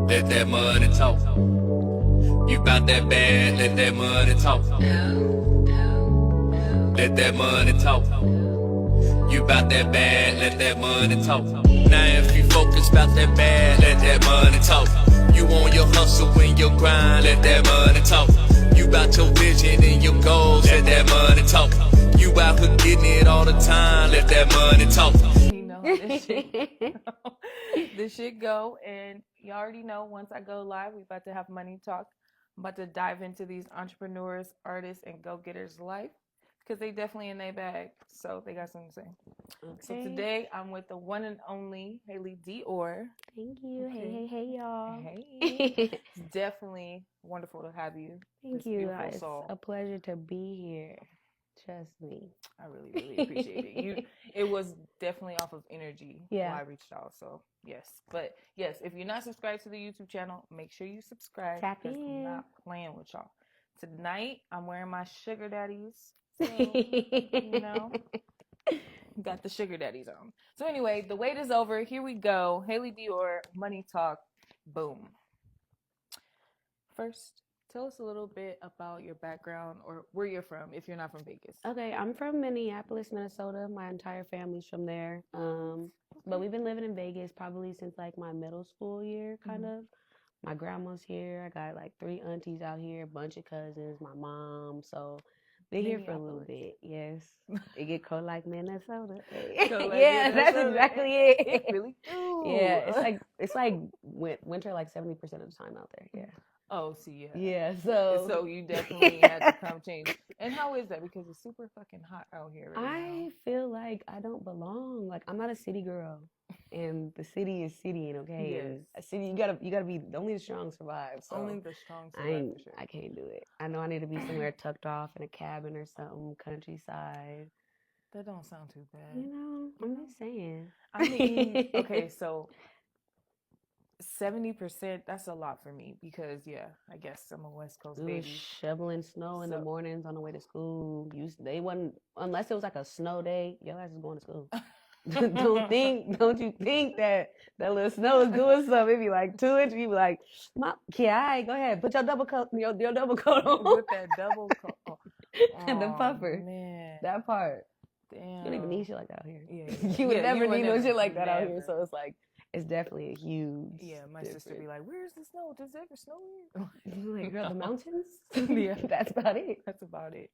Let that money talk. You bout that bad, let that money talk. Let that money talk. You bout that bad, let that money talk. Now if you focus bout that bad, let that money talk. You on your hustle and your grind, let that money talk. You bout your vision and your goals, let that money talk. You out here getting it all the time, let that money talk. You know how this shit go, and you already know once I go live, we about to have money talk. I'm about to dive into these entrepreneurs, artists, and go-getters' life because they definitely in their bag, so they got something to say. Okay. So today I'm with the one and only HaileeyDioor. Thank you. Okay. Hey, y'all. Hey, it's definitely wonderful to have you. Thank this you. beautiful It's soul. a pleasure to be here. Trust me. I really appreciate it. It was definitely off of energy Yeah. why I reached out. So yes. But yes, if you're not subscribed to the YouTube channel, make sure you subscribe. Tap because I'm in. not playing with y'all. Tonight I'm wearing my sugar daddies. So, got the sugar daddies on. So anyway, the wait is over. Here we go. HaileeyDioor, Money Talk. Boom. First, tell us a little bit about your background or where you're from if you're not from Vegas. Okay, I'm from Minneapolis, Minnesota. My entire family's from there. But we've been living in Vegas probably since like my middle school year, kind of. My grandma's here. I got like 3 aunties out here, a bunch of cousins, my mom. So been here for a little bit. Yes. It get cold like Minnesota. Yeah, that's exactly it. It really do. Yeah, it's like winter like 70% of the time out there. Yeah. Oh, see, yeah. Yeah, so you definitely had to come change. And how is that? Because it's super fucking hot out here right now. I feel like I don't belong. Like I'm not a city girl, and the city is citying, okay? Yes. And a city, you gotta be only the strong survive. So Only the strong survive for sure. I can't do it. I know I need to be somewhere tucked off in a cabin or something, countryside. That don't sound too bad. You know, I'm just saying. I mean, okay, so 70%, that's a lot for me because, yeah, I guess I'm a West Coast baby. Shoveling snow in the mornings on the way to school. They wasn't, unless it was like a snow day, your ass is going to school. Don't you think that little snow is doing something? It'd be like 2 inches. You be like, yeah, go ahead, put your double coat on. Put that double coat on. The puffer. Man. That part. Damn. You don't even need shit like that out here. Yeah. You would never need no shit like that out here. So it's like, it's definitely a huge. Yeah, my sister be like, "Where's the snow? Does it ever snow here?" You're like, girl, the mountains. Yeah, that's about it. That's about it.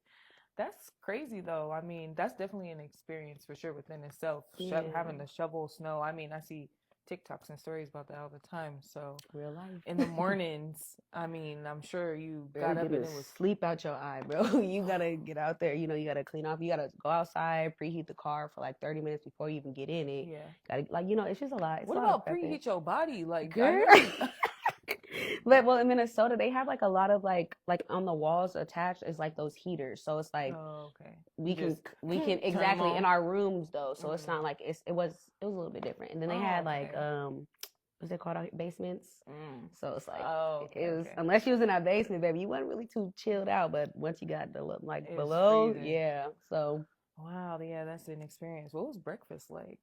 That's crazy though. I mean, that's definitely an experience for sure within itself. Yeah. Having to shovel snow. I mean, I see TikToks and stories about that all the time. So real life. In the mornings, I mean, I'm sure you got up and it was sleep out your eye, bro. You gotta get out there. You know, you gotta clean off. You gotta go outside, preheat the car for like 30 minutes before you even get in it. Yeah. Gotta, it's just a lot. What about preheat your body, like? Girl. Well, in Minnesota, they have like a lot of like on the walls attached is like those heaters. So it's like, we can exactly in our rooms though. So it's not like it was a little bit different. And then they had like what's it called, basements. So it's like it was unless you was in that basement, baby, you wasn't really too chilled out. But once you got the like below, yeah. So wow, yeah, that's an experience. What was breakfast like?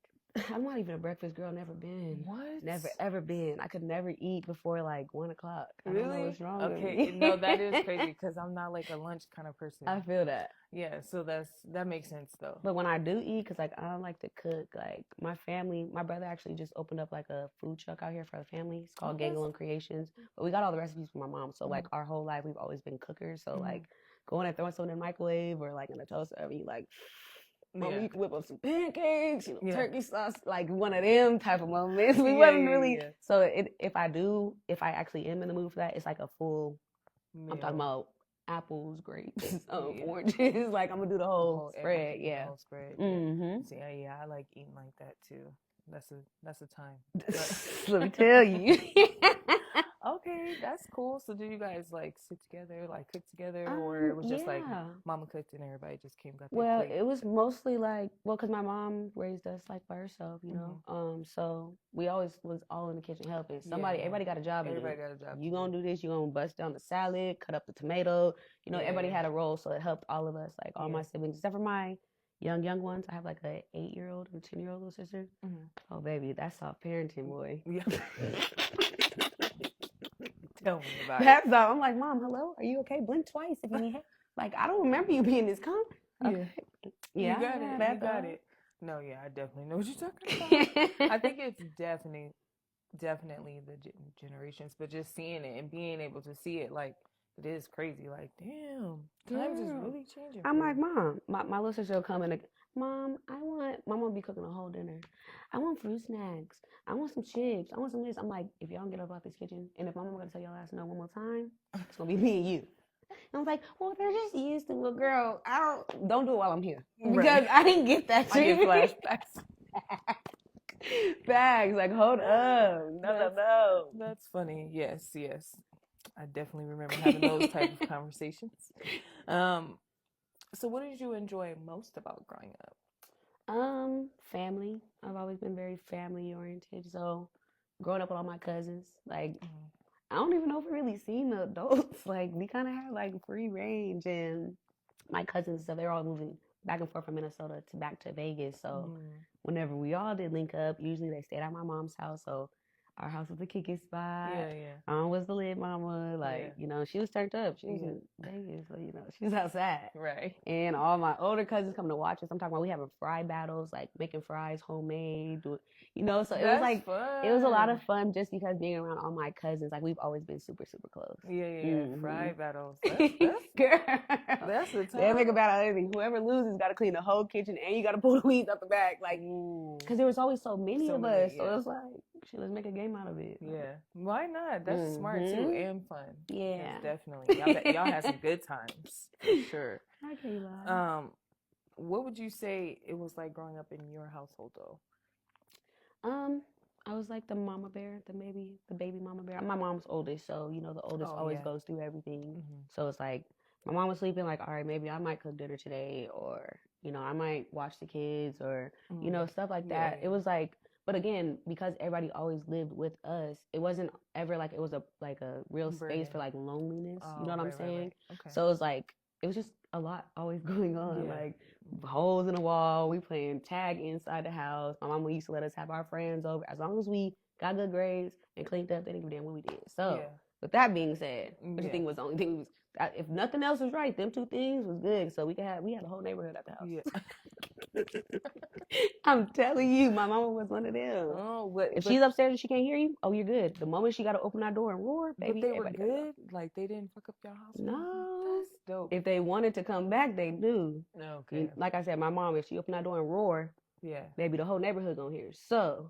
I'm not even a breakfast girl. Never been. What? Never ever been. I could never eat before like 1 o'clock. Really? I don't know what's wrong with me. No, that is crazy because I'm not like a lunch kind of person. I feel that. Yeah, so that makes sense though. But when I do eat, because like I don't like to cook, like my brother actually just opened up like a food truck out here for the family. It's called Gangle Creations. But we got all the recipes from my mom. So like our whole life we've always been cookers. So like going and throwing something in the microwave or like in a toaster oven, like Mom, you can whip up some pancakes, turkey sauce, like one of them type of moments. We wasn't really. Yeah. So if I actually am in the mood for that, it's like a full. Meal. I'm talking about apples, grapes, oranges. Like I'm gonna do the whole spread. Yeah. The whole spread. Mm-hmm. See, yeah, I like eating like that too. That's a time. Let me tell you. Okay, that's cool. So did you guys like sit together, like cook together, or it was just like mama cooked and everybody just came got their plate? It was mostly like, because my mom raised us like by herself, you know. So we always was all in the kitchen helping. Everybody got a job. Everybody got a job. You gonna do this, you gonna bust down the salad, cut up the tomato. You know, everybody had a role, so it helped all of us, like all my siblings, except for my young ones. I have like a 8-year-old and 10-year-old little sister. Oh baby, that's soft parenting, boy. Yeah. Tell me about it. That's all. I'm like, Mom, hello, are you okay? Blink twice if you need help. Like, I don't remember you being this calm. Okay. Yeah. You got it. You got it. No, yeah, I definitely know what you're talking about. I think it's definitely the generations, but just seeing it and being able to see it, like, it is crazy. Like, damn, times is really changing. I'm like, Mom, my little sister will come and, Mom, Mom will be cooking a whole dinner. I want fruit snacks. I want some chips. I want some this. I'm like, if y'all don't get up out this kitchen, and if my mom gonna tell y'all ass no one more time, it's gonna be me and you. And I was like, well, they're just used to it, girl. Don't do it while I'm here. Because I didn't get that I get treatment. flashbacks. Bags, like, hold up. No. That's funny. Yes. I definitely remember having those type of conversations. So what did you enjoy most about growing up? Family. I've always been very family oriented. So growing up with all my cousins, like, I don't even know if we really seen the adults. Like, we kind of had like free range, and my cousins, so they're all moving back and forth from Minnesota to back to Vegas. So whenever we all did link up, usually they stayed at my mom's house. So our house was the kicking spot. Was the lit mama. Like, you know, she was turned up. She was in Vegas, so, you know, she was outside. Right. And all my older cousins come to watch us. I'm talking about we having fry battles, like making fries homemade, you know. So it was like fun. It was a lot of fun just because being around all my cousins. Like, we've always been super, super close. Fry battles. Girl, that's the time. They make a battle out of everything. Whoever loses got to clean the whole kitchen, and you got to pull the weeds out the back. Like, because there was always so many of us, so it was like, shit, let's make a game out of it. Yeah, why not? That's smart too and fun. Yeah, that's definitely. Y'all had some good times for sure. I can't lie. What would you say it was like growing up in your household though? I was like the mama bear, the baby mama bear. My mom's oldest, so you know the oldest always goes through everything. So it's like my mom was sleeping, like, all right, maybe I might cook dinner today, or you know, I might watch the kids, or you know, stuff like that. It was like, but again, because everybody always lived with us, it wasn't ever like it was a real space for like loneliness. You know what I'm saying? Right. Okay. So it was like it was just a lot always going on, like holes in the wall. We playing tag inside the house. My mama used to let us have our friends over as long as we got good grades and cleaned up. They didn't give a damn what we did. So with that being said, which I think was the only thing was, if nothing else was right, them two things was good. So we had a whole neighborhood at the house. Yeah. I'm telling you, my mama was one of them. If she's upstairs and she can't hear you, oh, you're good. The moment she got to open that door and roar, baby, but they were good. Like, they didn't fuck up your house. No, that's dope. If they wanted to come back, they do. Okay. Like I said, my mom, if she opened that door and roar, baby, the whole neighborhood gonna hear. So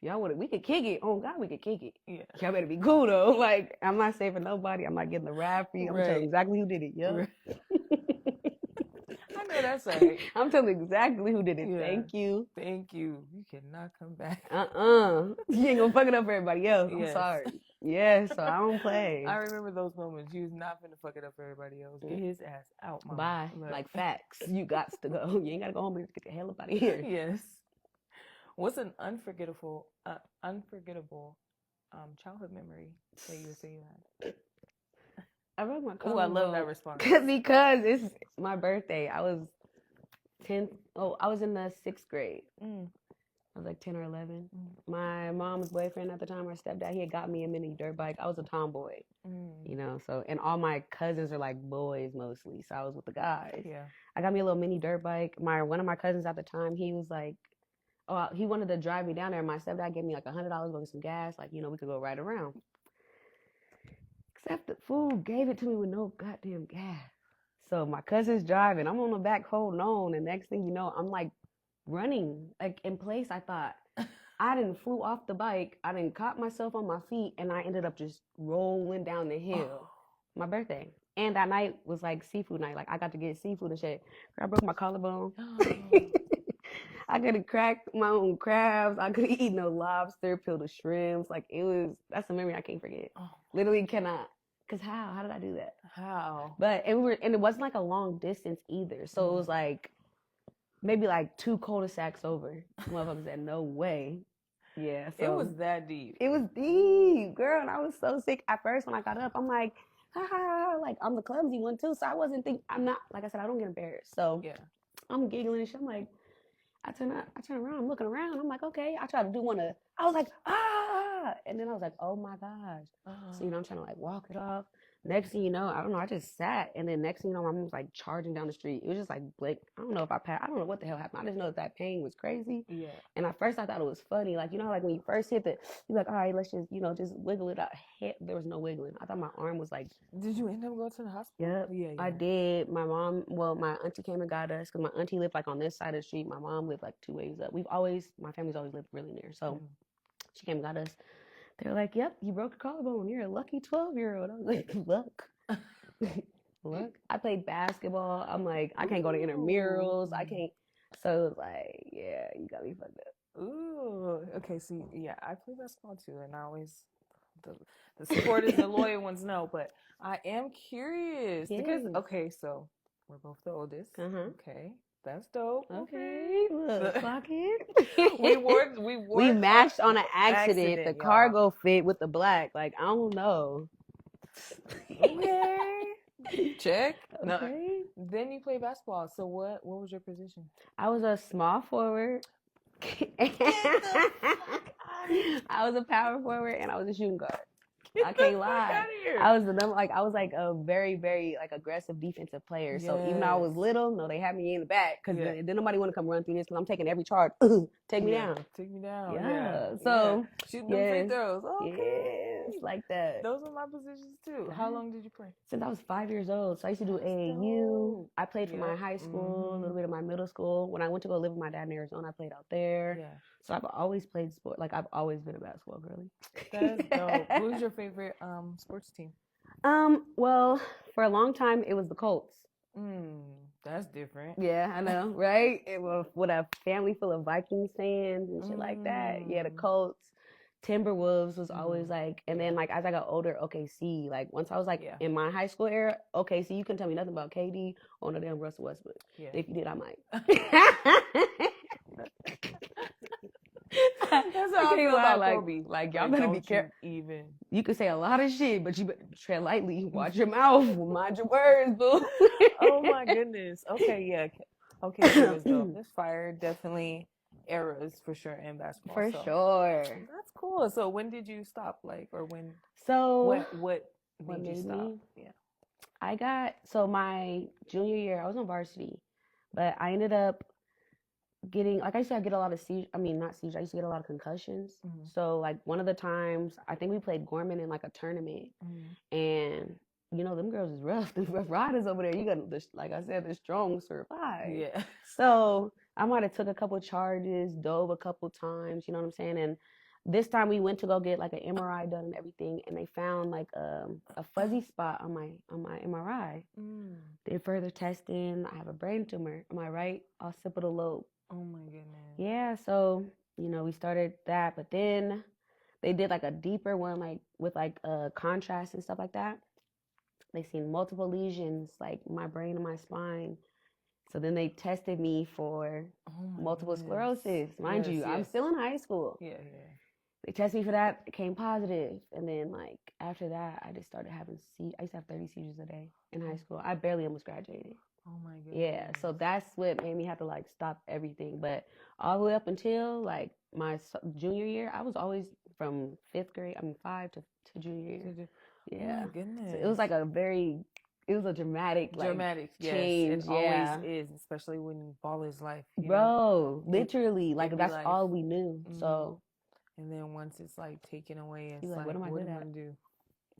y'all want it? We could kick it. Oh God, we could kick it. Yeah. Y'all better be cool though. Like, I'm not saving nobody. I'm not getting the rap for you. I'm gonna tell you exactly who did it. Yo. I know that's right. I'm telling exactly who did it. Thank you. You cannot come back. You ain't gonna fuck it up for everybody else. I'm sorry. So I don't play. I remember those moments. You was not finna fuck it up for everybody else. Get his ass out, mama. Bye. Like facts. You got to go. You ain't gotta go home and get the hell up out of here. Yes. What's an unforgettable childhood memory that you would say you had? I wrote my I love that response. Because it's my birthday. I was 10. I was in the 6th grade. I was like 10 or 11. My mom's boyfriend at the time, her stepdad, he had got me a mini dirt bike. I was a tomboy, you know, so, and all my cousins are like boys mostly. So I was with the guys. Yeah. I got me a little mini dirt bike. One of my cousins at the time, he was like, he wanted to drive me down there. My stepdad gave me like $100 to go get some gas. Like, you know, we could go ride around. Except the fool gave it to me with no goddamn gas. So my cousin's driving. I'm on the back holding on. And next thing you know, I'm like running like in place. I thought I didn't flew off the bike. I didn't caught myself on my feet. And I ended up just rolling down the hill. My birthday. And that night was like seafood night. Like I got to get seafood and shit. I broke my collarbone. I could have cracked my own crabs. I could have eaten no lobster, peeled the shrimps. Like that's a memory I can't forget. Literally cannot. Cause how? How did I do that? How? But it wasn't like a long distance either. So it was like maybe like 2 cul-de-sacs over. Motherfuckers said no way. Yeah. So it was that deep. It was deep, girl. And I was so sick at first when I got up. I'm like, like I'm the clumsy one too. So I wasn't I'm not, like I said, I don't get embarrassed. So I'm giggling and shit. I'm like, I turn around, I'm looking around. I'm like, okay. I try to do I was like, And then I was like, oh my gosh. So, Uh-huh. I'm trying to like walk it off. Next thing you know, I don't know, I just sat. And then next thing you know, my mom was like charging down the street. It was just like, Blake, I don't know if I passed. I don't know what the hell happened. I just know that pain was crazy. Yeah. And at first I thought it was funny. Like, like when you first hit it, you're like, all right, let's just, just wiggle it out. There was no wiggling. I thought my arm was like, Did you end up going to the hospital? yep, Yeah, I did. My auntie came and got us because my auntie lived like on this side of the street. My mom lived like 2 ways up. My family's always lived really near. So she came and got us. They were like, yep, you broke your collarbone. You're a lucky 12-year-old. I was like, look. Look. I played basketball. I'm like, I can't go to intramurals. I can't. So it was like, yeah, you got me fucked up. Ooh. Okay, see, yeah, I play basketball too, and I always the supporters and loyal ones know, but I am curious because Yes. okay, so we're both the oldest. Uh-huh. Okay. That's dope. Okay, look, clock in. we matched on an accident. The y'all. cargo fit with the black. Like, I don't know. Okay. Check. Okay. No. Then you play basketball. So what was your position? I was a small forward. I was a power forward and I was a shooting guard. I can't lie. I was a very, very like aggressive defensive player. So even though I was little, no, they had me in the back because then nobody want to come run through this because I'm taking every charge. Take me down. Take me down. Yeah. So shooting them free throws. Okay. Yes, like that. Those are my positions too. How long did you play? Since I was 5 years old. So I used to do AAU. I played for my high school, a little bit of my middle school. When I went to go live with my dad in Arizona, I played out there. Yeah. So I've always played sport. Like I've always been a basketball girly. That's dope. Who's your favorite sports team? Well, for a long time it was the Colts. That's different. Yeah, I know, right? It was with a family full of Vikings fans and shit like that. Yeah, the Colts. Timberwolves was always like, and then like as I got older, OKC. Like once I was like in my high school era, OKC, you couldn't tell me nothing about KD or no damn Russell Westbrook. Yeah. If you did, I might. That's how I feel about Kobe. Like y'all better be careful. You could say a lot of shit, but you better tread lightly. Watch your mouth. Mind your words, boo. Oh my goodness. Okay, yeah. Okay, so this fire definitely eras for sure in basketball. For sure. That's cool. So when did you stop? Like, or when? So what made you stop? Yeah. My junior year, I was on varsity, but I ended up getting, like I used to get a lot of I used to get a lot of concussions. So like one of the times, I think we played Gorman in like a tournament, and them girls is rough. The rough riders over there. You got, like I said, the strong survive. Yeah. So I might have took a couple charges, dove a couple times. You know what I'm saying? And this time we went to go get like an MRI done and everything, and they found like a fuzzy spot on my MRI. Did further testing. I have a brain tumor on my right occipital lobe. Oh my goodness. Yeah. So we started that, but then they did like a deeper one, like with like contrast and stuff like that. They seen multiple lesions, like my brain and my spine. So then they tested me for multiple sclerosis. Mind you, I'm still in high school. Yeah. They tested me for that. It came positive. And then, like, after that, I just started having I used to have 30 seizures a day in high school. I barely almost graduated. Oh, my goodness. Yeah, so that's what made me have to, like, stop everything. But all the way up until, like, my junior year, I was always from 5 to junior year. Yeah. Oh, my goodness. So it was, like, it was a dramatic change. Yes, it always is, especially when ball is life. Bro, literally, like that's life. All we knew. So, and then once it's like taken away, it's like, what am I good at? Do?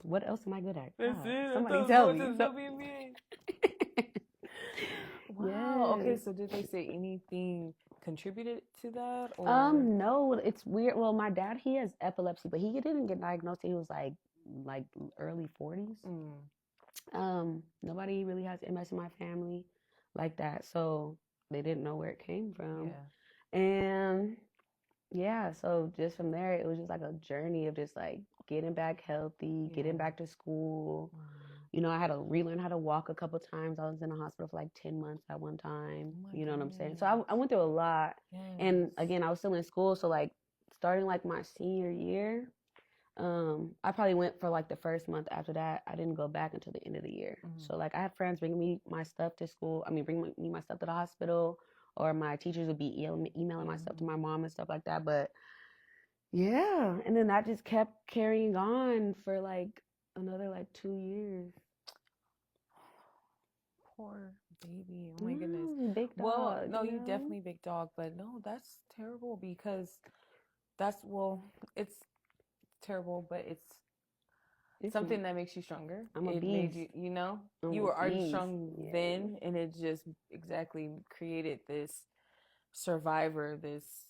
What else am I good at? That's it. Somebody tell me. Wow. Yes. Okay, so did they say anything contributed to that? Or? No, it's weird. Well, my dad, he has epilepsy, but he didn't get diagnosed till he was like early 40s. Nobody really has MS in my family like that, so they didn't know where it came from. And so just from there, it was just like a journey of just like getting back healthy, getting back to school. I had to relearn how to walk a couple times. I was in the hospital for like 10 months at one time. You know what I'm saying? So I went through a lot. And again, I was still in school, so like starting like my senior year, I probably went for like the first month. After that, I didn't go back until the end of the year. So like I had friends bringing me my stuff to school. Bring me my stuff to the hospital, or my teachers would be emailing my stuff to my mom and stuff like that. But Yeah, and then that just kept carrying on for like another like 2 years. Poor baby. Oh my goodness. Big Well, dog. no, you you know? definitely big dog, but no, that's terrible because it's terrible, but it's It's something that makes you stronger. I'm a It made beast. you, I'm you a were already beast. strong Yeah. then, and it just exactly created this survivor, this,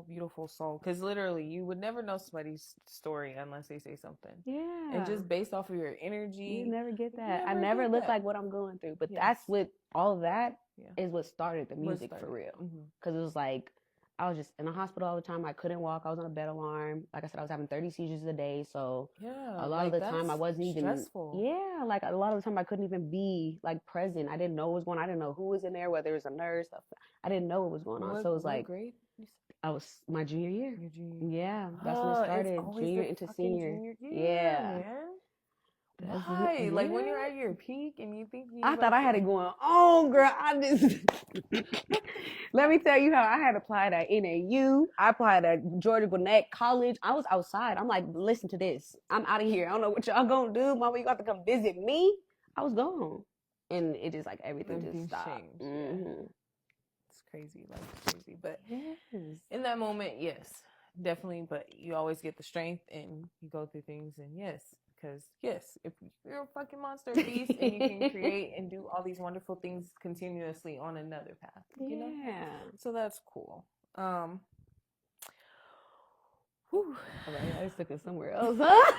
beautiful soul. Because literally, you would never know somebody's story unless they say something. Yeah. And just based off of your You energy, never get that. I never never get look that. like what I'm going through. But Yes. that's what all of that Yeah. is what started the What music started. for real. Mhm. Because it was like I was just in the hospital all the time. I couldn't walk. I was on a bed alarm. Like I said, I was having 30 seizures a day. So Yeah, a lot of the time I that's wasn't even stressful. Yeah, like a lot of the time I couldn't even be like present. I didn't know what was going on. I didn't know who was in there, whether it was a nurse. I didn't know what was going on. So it was like grade? I was my junior year. Your junior year. Yeah, that's when it It's started. always Junior the into fucking senior. junior year, Yeah. man. That's Why? Like when you're yeah. at your peak and you think you I thought I had it going on, girl. I just let me tell you how I had applied at NAU. I applied at Georgia Gwinnett College. I was outside. I'm like, listen to this. I'm out of here. I don't know what y'all gonna do. Mama, you got to come visit me. I was gone, and it just like everything just stopped. changed. Mm-hmm. Yeah. It's crazy, like crazy. But Yes. in that moment, yes, definitely. But you always get the strength and you go through things, and yes. Because yes, if you're a fucking monster beast and you can create and do all these wonderful things continuously on another path, you know? So that's cool. Whew. All right, I just took it somewhere else, huh?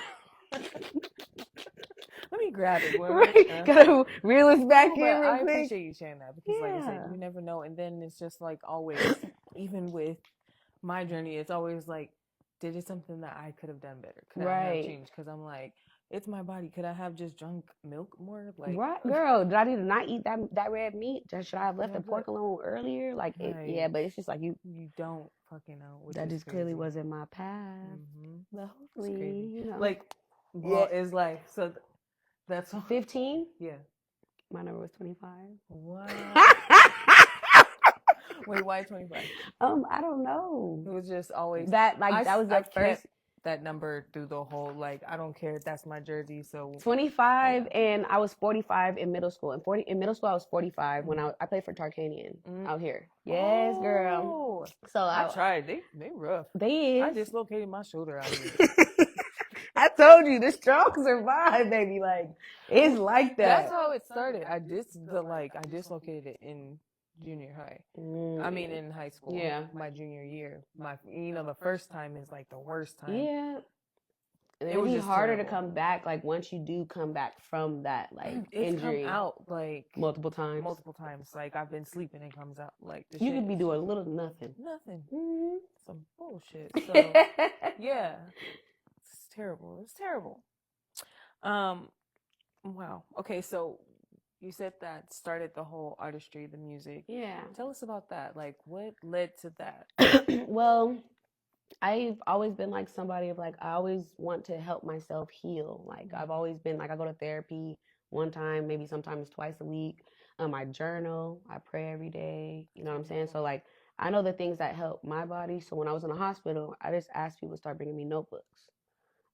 Let me grab it. Right. Gotta reel us back in real I quick. appreciate you sharing that because, like I said, you never know. And then it's just like always, even with my journey, it's always like, did it something that I could have done better? Could I have changed? Because I'm like, it's my body. Could I have just drunk milk more? Like, right, girl. Did I need to not eat that red meat? Should I have left the pork alone earlier? Like, yeah, but it's just like you don't fucking know. That just clearly wasn't my path. Mm-hmm. But hopefully, you know. Like, well, it's life. So that's 15. Yeah. My number was 25. What? Wait, why 25? I don't know. It was just always that. Like that was the first. Kept that number through the whole. Like I don't care. That's my jersey. So 25, and I was 45 in middle school. In middle school, I was 45 when I played for Tarkanian out here. Yes, girl. So I tried. They rough. They is. I dislocated my shoulder out here. I told you the strong survive, baby. Like it's like that. That's how it started. I dislocated it in junior high. I mean, in high school. Yeah. My junior year. The first time is like the worst time. Yeah. And it was just harder to come back. Like once you do come back from that, like injury, come out like multiple times. Like I've been sleeping, it comes out like you could be doing a little nothing. Mm-hmm. Some bullshit. So yeah, it's terrible. It's terrible. Wow. Okay, so you said that started the whole artistry, the music. Yeah. Tell us about that. Like, what led to that? Well, I've always been like somebody of like, I always want to help myself heal. Like, I've always been like, I go to therapy one time, maybe sometimes twice a week. I journal, I pray every day. You know what I'm saying? So, like, I know the things that help my body. So, when I was in the hospital, I just asked people to start bringing me notebooks.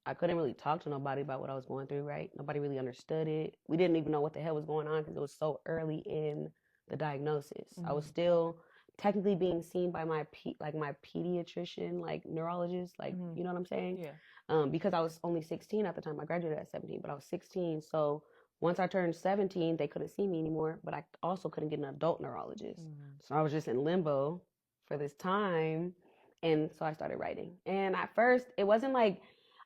I couldn't really talk to nobody about what I was going through, right? Nobody really understood it. We didn't even know what the hell was going on because it was so early in the diagnosis. Mm-hmm. I was still technically being seen by my pediatrician, like neurologist, like, you know what I'm saying? Yeah. Because I was only 16 at the time. I graduated at 17, but I was 16. So once I turned 17, they couldn't see me anymore, but I also couldn't get an adult neurologist. Mm-hmm. So I was just in limbo for this time. And so I started writing. And at first, it wasn't like,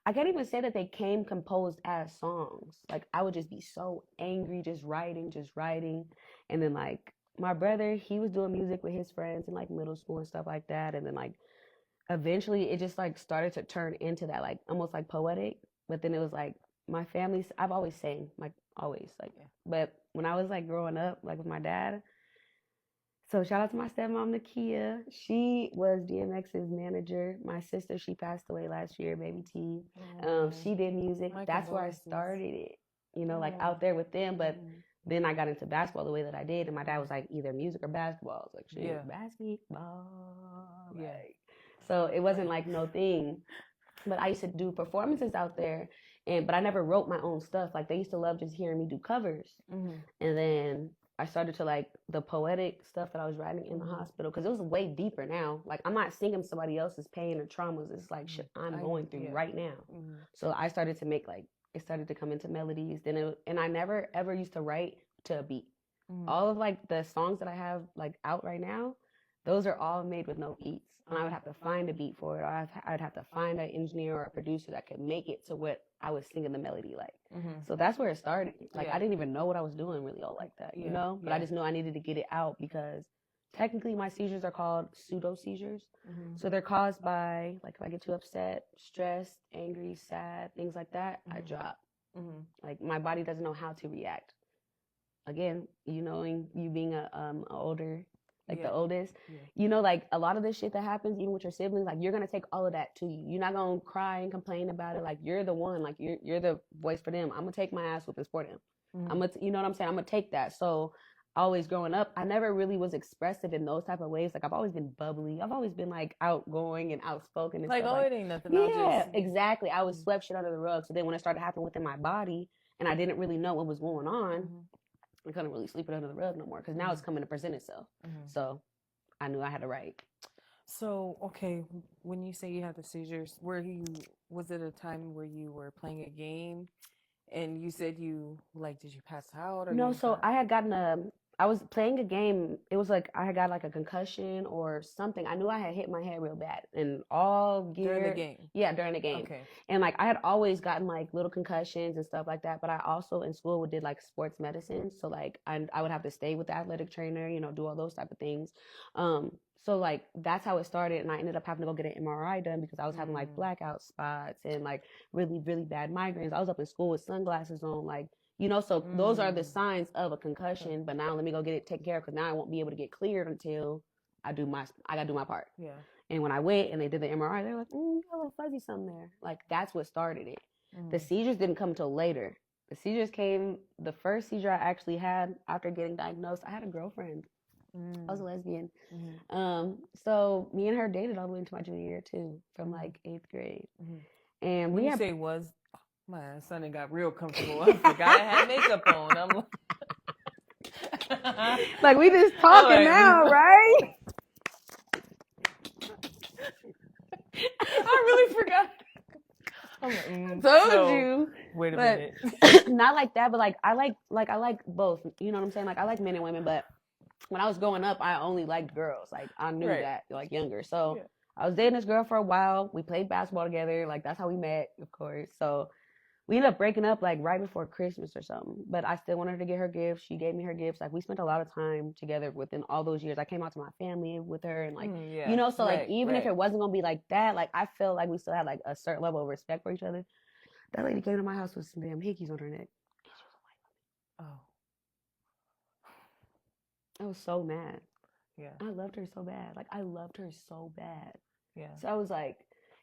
I can't even say that they came composed as songs. Like, I would just be so angry, just writing. And then, like, my brother, he was doing music with his friends in, like, middle school and stuff like that. And then, like, eventually it just, like, started to turn into that, like, almost, like, poetic. But then it was, like, my family, I've always sang, like, always. Like, but when I was, like, growing up, like, with my dad, so shout out to my stepmom, Nakia. She was DMX's manager. My sister, she passed away last year, baby T. She did music. That's where I started it, like out there with them. But then I got into basketball the way that I did. And my dad was like, either music or basketball. I was like, shit, basketball. Yeah. Like, So it wasn't like no thing. But I used to do performances out there, but I never wrote my own stuff. Like they used to love just hearing me do covers. And then I started to like the poetic stuff that I was writing in the hospital, because it was way deeper now. Like I'm not singing somebody else's pain or traumas. It's like shit I'm going through right now. So I started to make like, it started to come into melodies. And I never ever used to write to a beat. All of like the songs that I have like out right now, those are all made with no beats. And I would have to find a beat for it, or I'd have to find an engineer or a producer that could make it to what I was singing the melody like. So that's where it started. Like I didn't even know what I was doing really all like that, you know? But I just knew I needed to get it out, because technically my seizures are called pseudo seizures. So they're caused by, like, if I get too upset, stressed, angry, sad, things like that, I drop. Like my body doesn't know how to react. Again, you knowing, you being a older, like the oldest, you know, like a lot of this shit that happens, even with your siblings, like you're going to take all of that to you. You're not going to cry and complain about it. Like you're the one, like you're the voice for them. I'm going to take my ass whoopings for them. I'm going to, you know what I'm saying? I'm going to take that. So always growing up, I never really was expressive in those type of ways. Like I've always been bubbly. I've always been like outgoing and outspoken and like, stuff. oh, Like, it ain't nothing. yeah, exactly. I was swept shit under the rug. So then when it started happening within my body and I didn't really know what was going on, I couldn't really sleep it under the rug no more, because now it's coming to present itself. So I knew I had to write. So, okay, when you say you had the seizures, was it a time where you were playing a game and you said you, like, did you pass out? Or No, so I had gotten I was playing a game. It was like I had got like a concussion or something. I knew I had hit my head real bad, and all gear. During the game? Yeah, during the game. Okay. And like I had always gotten like little concussions and stuff like that, but I also in school did like sports medicine. So like I would have to stay with the athletic trainer, you know, do all those type of things. So like that's how it started, and I ended up having to go get an MRI done because I was having like blackout spots and like really, really bad migraines. I was up in school with sunglasses on, like, you know, so those are the signs of a concussion. But now let me go get it taken care of, because now I won't be able to get cleared until I gotta do my part. Yeah. And when I went and they did the MRI, they were like, you got a little fuzzy something there. Like that's what started it. The seizures didn't come until later. The seizures came, the first seizure I actually had after getting diagnosed, I had a girlfriend. I was a lesbian. So me and her dated all the way into my junior year too, from like 8th grade. And when you say was, my son got real comfortable. I forgot I had makeup on. I'm like, we just talking now, right? I really forgot. I'm like, told you. Wait a minute. Not like that, but like I like both. You know what I'm saying? Like I like men and women, but when I was growing up, I only liked girls. Like I knew that, like younger. So I was dating this girl for a while. We played basketball together. Like that's how we met, of course. So we ended up breaking up like right before Christmas or something. But I still wanted her to get her gifts. She gave me her gifts. Like we spent a lot of time together within all those years. I came out to my family with her, and like you know, so like even if it wasn't gonna be like that, like I felt like we still had like a certain level of respect for each other. That lady came to my house with some damn hickeys on her neck. Oh. I was so mad. Yeah. I loved her so bad. Like I loved her so bad. Yeah. So I was like,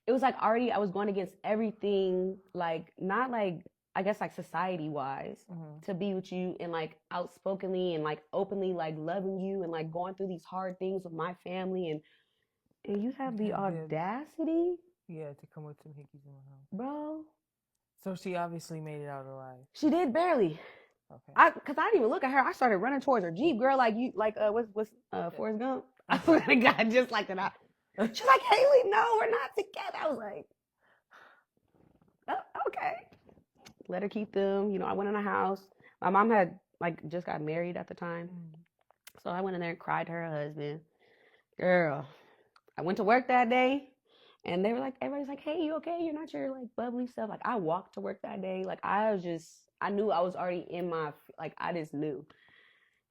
it was like already I was going against everything, like not like I guess like society wise to be with you and like outspokenly and like openly like loving you and like going through these hard things with my family, and you have the audacity. Yeah, to come with some hickeys in my house. Bro. So she obviously made it out alive. She did barely. Okay. Cause I didn't even look at her. I started running towards her Jeep, girl. Like you, like what's Forrest Gump? I swear to God, just like that. She's like, Hailee, no, we're not together. I was like, oh, okay. Let her keep them. You know, I went in the house. My mom had like just got married at the time, so I went in there and cried to her husband. Girl, I went to work that day. And they were like, everybody's like, hey, you okay? You're not your like bubbly stuff. Like I walked to work that day. Like I knew I was already in my, like I just knew.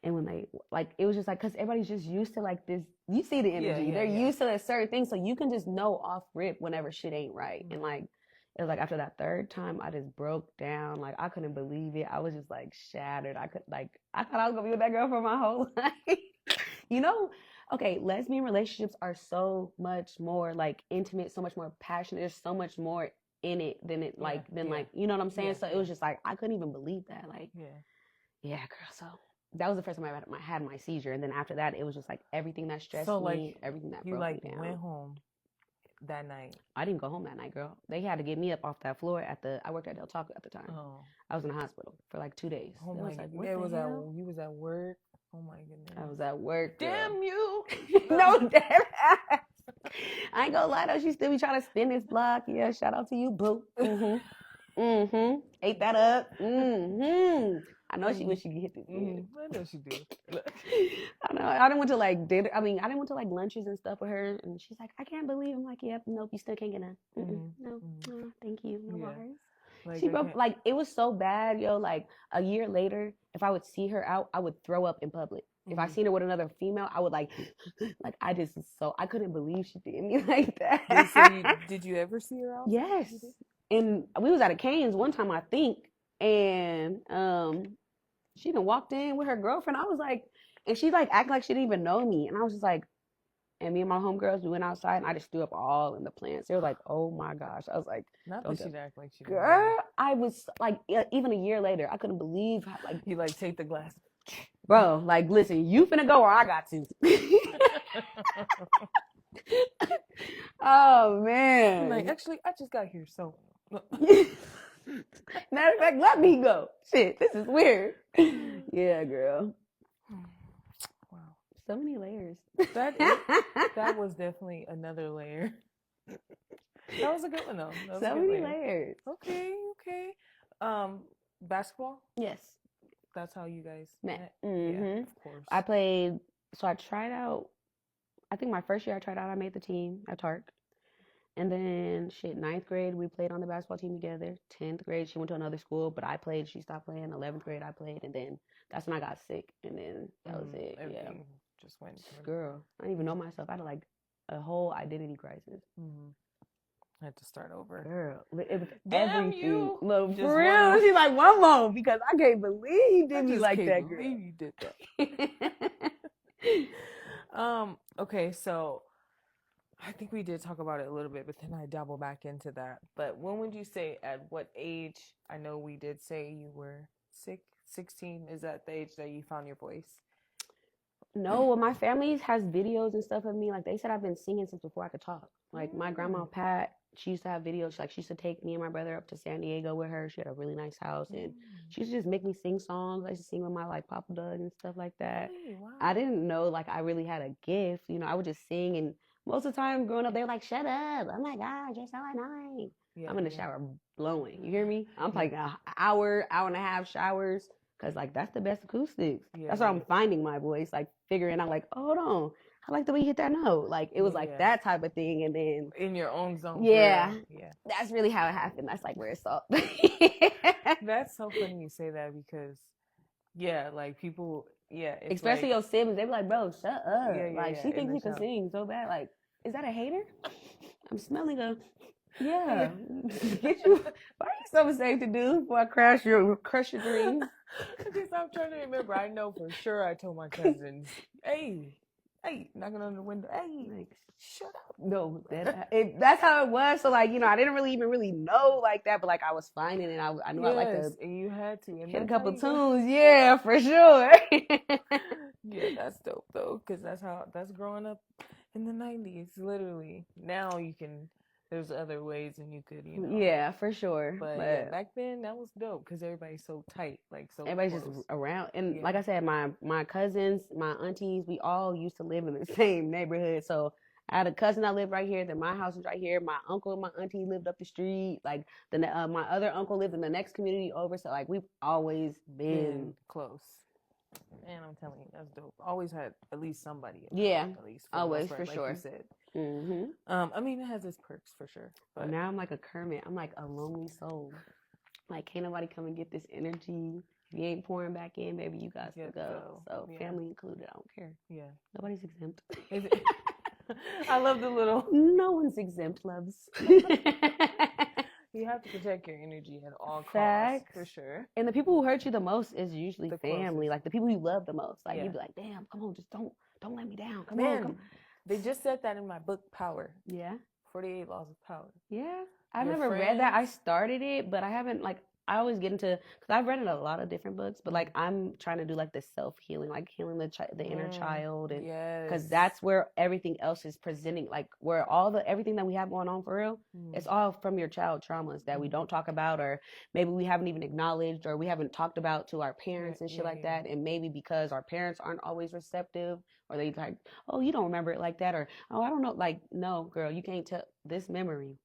And when they, like, it was just like, cause everybody's just used to like this, you see the energy. They're used to a certain thing. So you can just know off rip whenever shit ain't right. And like, it was like after that third time, I just broke down. Like I couldn't believe it. I was just like shattered. I thought I was gonna be with that girl for my whole life. You know? Okay, lesbian relationships are so much more like intimate, so much more passionate. There's so much more in it than it like like, you know what I'm saying? Yeah, so it was just like I couldn't even believe that. Like yeah, girl. So that was the first time I had my seizure, and then after that it was just like everything that stressed me, everything that broke me down. You like went home that night? I didn't go home that night, girl. They had to get me up off that floor I worked at Del Taco at the time. Oh, I was in the hospital for like 2 days. oh They my was like, god! what It the was hell? you was at work. Oh my goodness! I was at work. Girl. Damn you! No, damn ass. I ain't gonna lie though, she still be trying to spin this block. Yeah, shout out to you, boo. Ate that up. I know she wish she could hit this. I know she do. I know. I didn't went to like dinner. I didn't went to like lunches and stuff with her, and she's like, I can't believe. I'm like, yep, nope, you still can't get none. No, thank you, no bars. Like, She broke. Like it was so bad, yo. Like a year later, if I would see her out, I would throw up in public. If I seen her with another female, I would like I just I couldn't believe she did me like that. Did you ever see her out? Yes. And we was at a Cane's one time, I think, and she done walked in with her girlfriend. I was like, and she like acted like she didn't even know me, and I was just like, and me and my homegirls, we went outside, and I just threw up all in the plants. They were like, oh my gosh. I was like, not that she'd act like she did. Girl, I was like, even a year later, I couldn't believe how, like you like take the glass. Bro, like, listen, you finna go or I got to. Oh, man. Like, actually, I just got here, so. Matter of fact, let me go. Shit, this is weird. Yeah, girl. Wow. So many layers. That was definitely another layer. That was a good one, though. So many layers. Okay. Basketball? Yes. That's how you guys met. Yeah, of course. I tried out, I think my first year I tried out, I made the team at Tark. And then, 9th grade, we played on the basketball team together. 10th grade, she went to another school, but I played, she stopped playing. 11th grade, I played. And then that's when I got sick. And then that was it. Yeah. Just went. Girl, I didn't even know myself. I had like a whole identity crisis. I had to start over. Girl, it was Damn everything. you. Look, for real. She's like, one more, because I can't believe you did me like that, girl. You did that. Okay, so I think we did talk about it a little bit, but then I double back into that. But when would you say, at what age? I know we did say you were 16. Is that the age that you found your voice? No, well, my family has videos and stuff of me. Like, they said I've been singing since before I could talk. Like, my grandma, Pat, she used to have videos. Like, she used to take me and my brother up to San Diego with her. She had a really nice house. And she used to just make me sing songs. I used to sing with my, like, Papa Doug and stuff like that. Hey, wow. I didn't know, like, I really had a gift. You know, I would just sing. And most of the time growing up, they were like, shut up. Oh, my God, you're so annoying. I'm in the shower blowing. You hear me? I'm like an hour and a half showers. Because, like, that's the best acoustics. That's why I'm finding my voice, like, figuring out, like, oh, hold on. I like the way you hit that note. Like, it was like that type of thing. And then. In your own zone. Yeah. That's really how it happened. That's, like, where it's all. That's so funny you say that because, like, people, especially your siblings, they be like, bro, shut up. She thinks you can shower. sing so bad. Like, is that a hater? I'm smelling a. Yeah. Get you. Why are you so safe to do before I crush your dreams? Because I'm trying to remember. I know for sure I told my cousins, hey, knocking on the window, hey, like, shut up. No, that's how it was. So, like, you know, I didn't really know like that, but, like, I was finding it. I knew I like to. And you had to. And hit a couple tunes. Yeah, for sure. Yeah, that's dope, though, because that's growing up in the 90s, literally. Now there's other ways and you could, you know. Yeah, for sure. But back then, that was dope because everybody's so tight, like so everybody's close. just around. And like I said, my cousins, my aunties, we all used to live in the same neighborhood. So I had a cousin that lived right here. Then my house was right here. My uncle and my auntie lived up the street. Like, my other uncle lived in the next community over. So, like, we've always been close. And I'm telling you, that's dope. Always had at least somebody. At least always, for sure. Like you said. Mm-hmm. I mean, it has its perks for sure. But now I'm like a kermit. I'm like a lonely soul. Like, can't nobody come and get this energy. If you ain't pouring back in, baby, you guys to go. So family included, I don't care. Yeah. Nobody's exempt. Is it? I love the little. No one's exempt, loves. You have to protect your energy at all costs. Facts. For sure. And the people who hurt you the most is usually The family. closest. Like, the people you love the most. Like, you'd be like, damn, come on, just don't let me down. Come on, come. They just said that in my book, Power. Yeah. 48 Laws of Power. Yeah. I've Your never read that. I friends- started it, but I haven't, like, I always get into, because I've read in a lot of different books, but like I'm trying to do like the self-healing, like healing the inner child, and because that's where everything else is presenting, like where everything that we have going on for real, it's all from your child traumas that we don't talk about, or maybe we haven't even acknowledged, or we haven't talked about to our parents and shit like that, and maybe because our parents aren't always receptive, or they like, oh, you don't remember it like that, or oh, I don't know, like, no, girl, you can't tell this memory.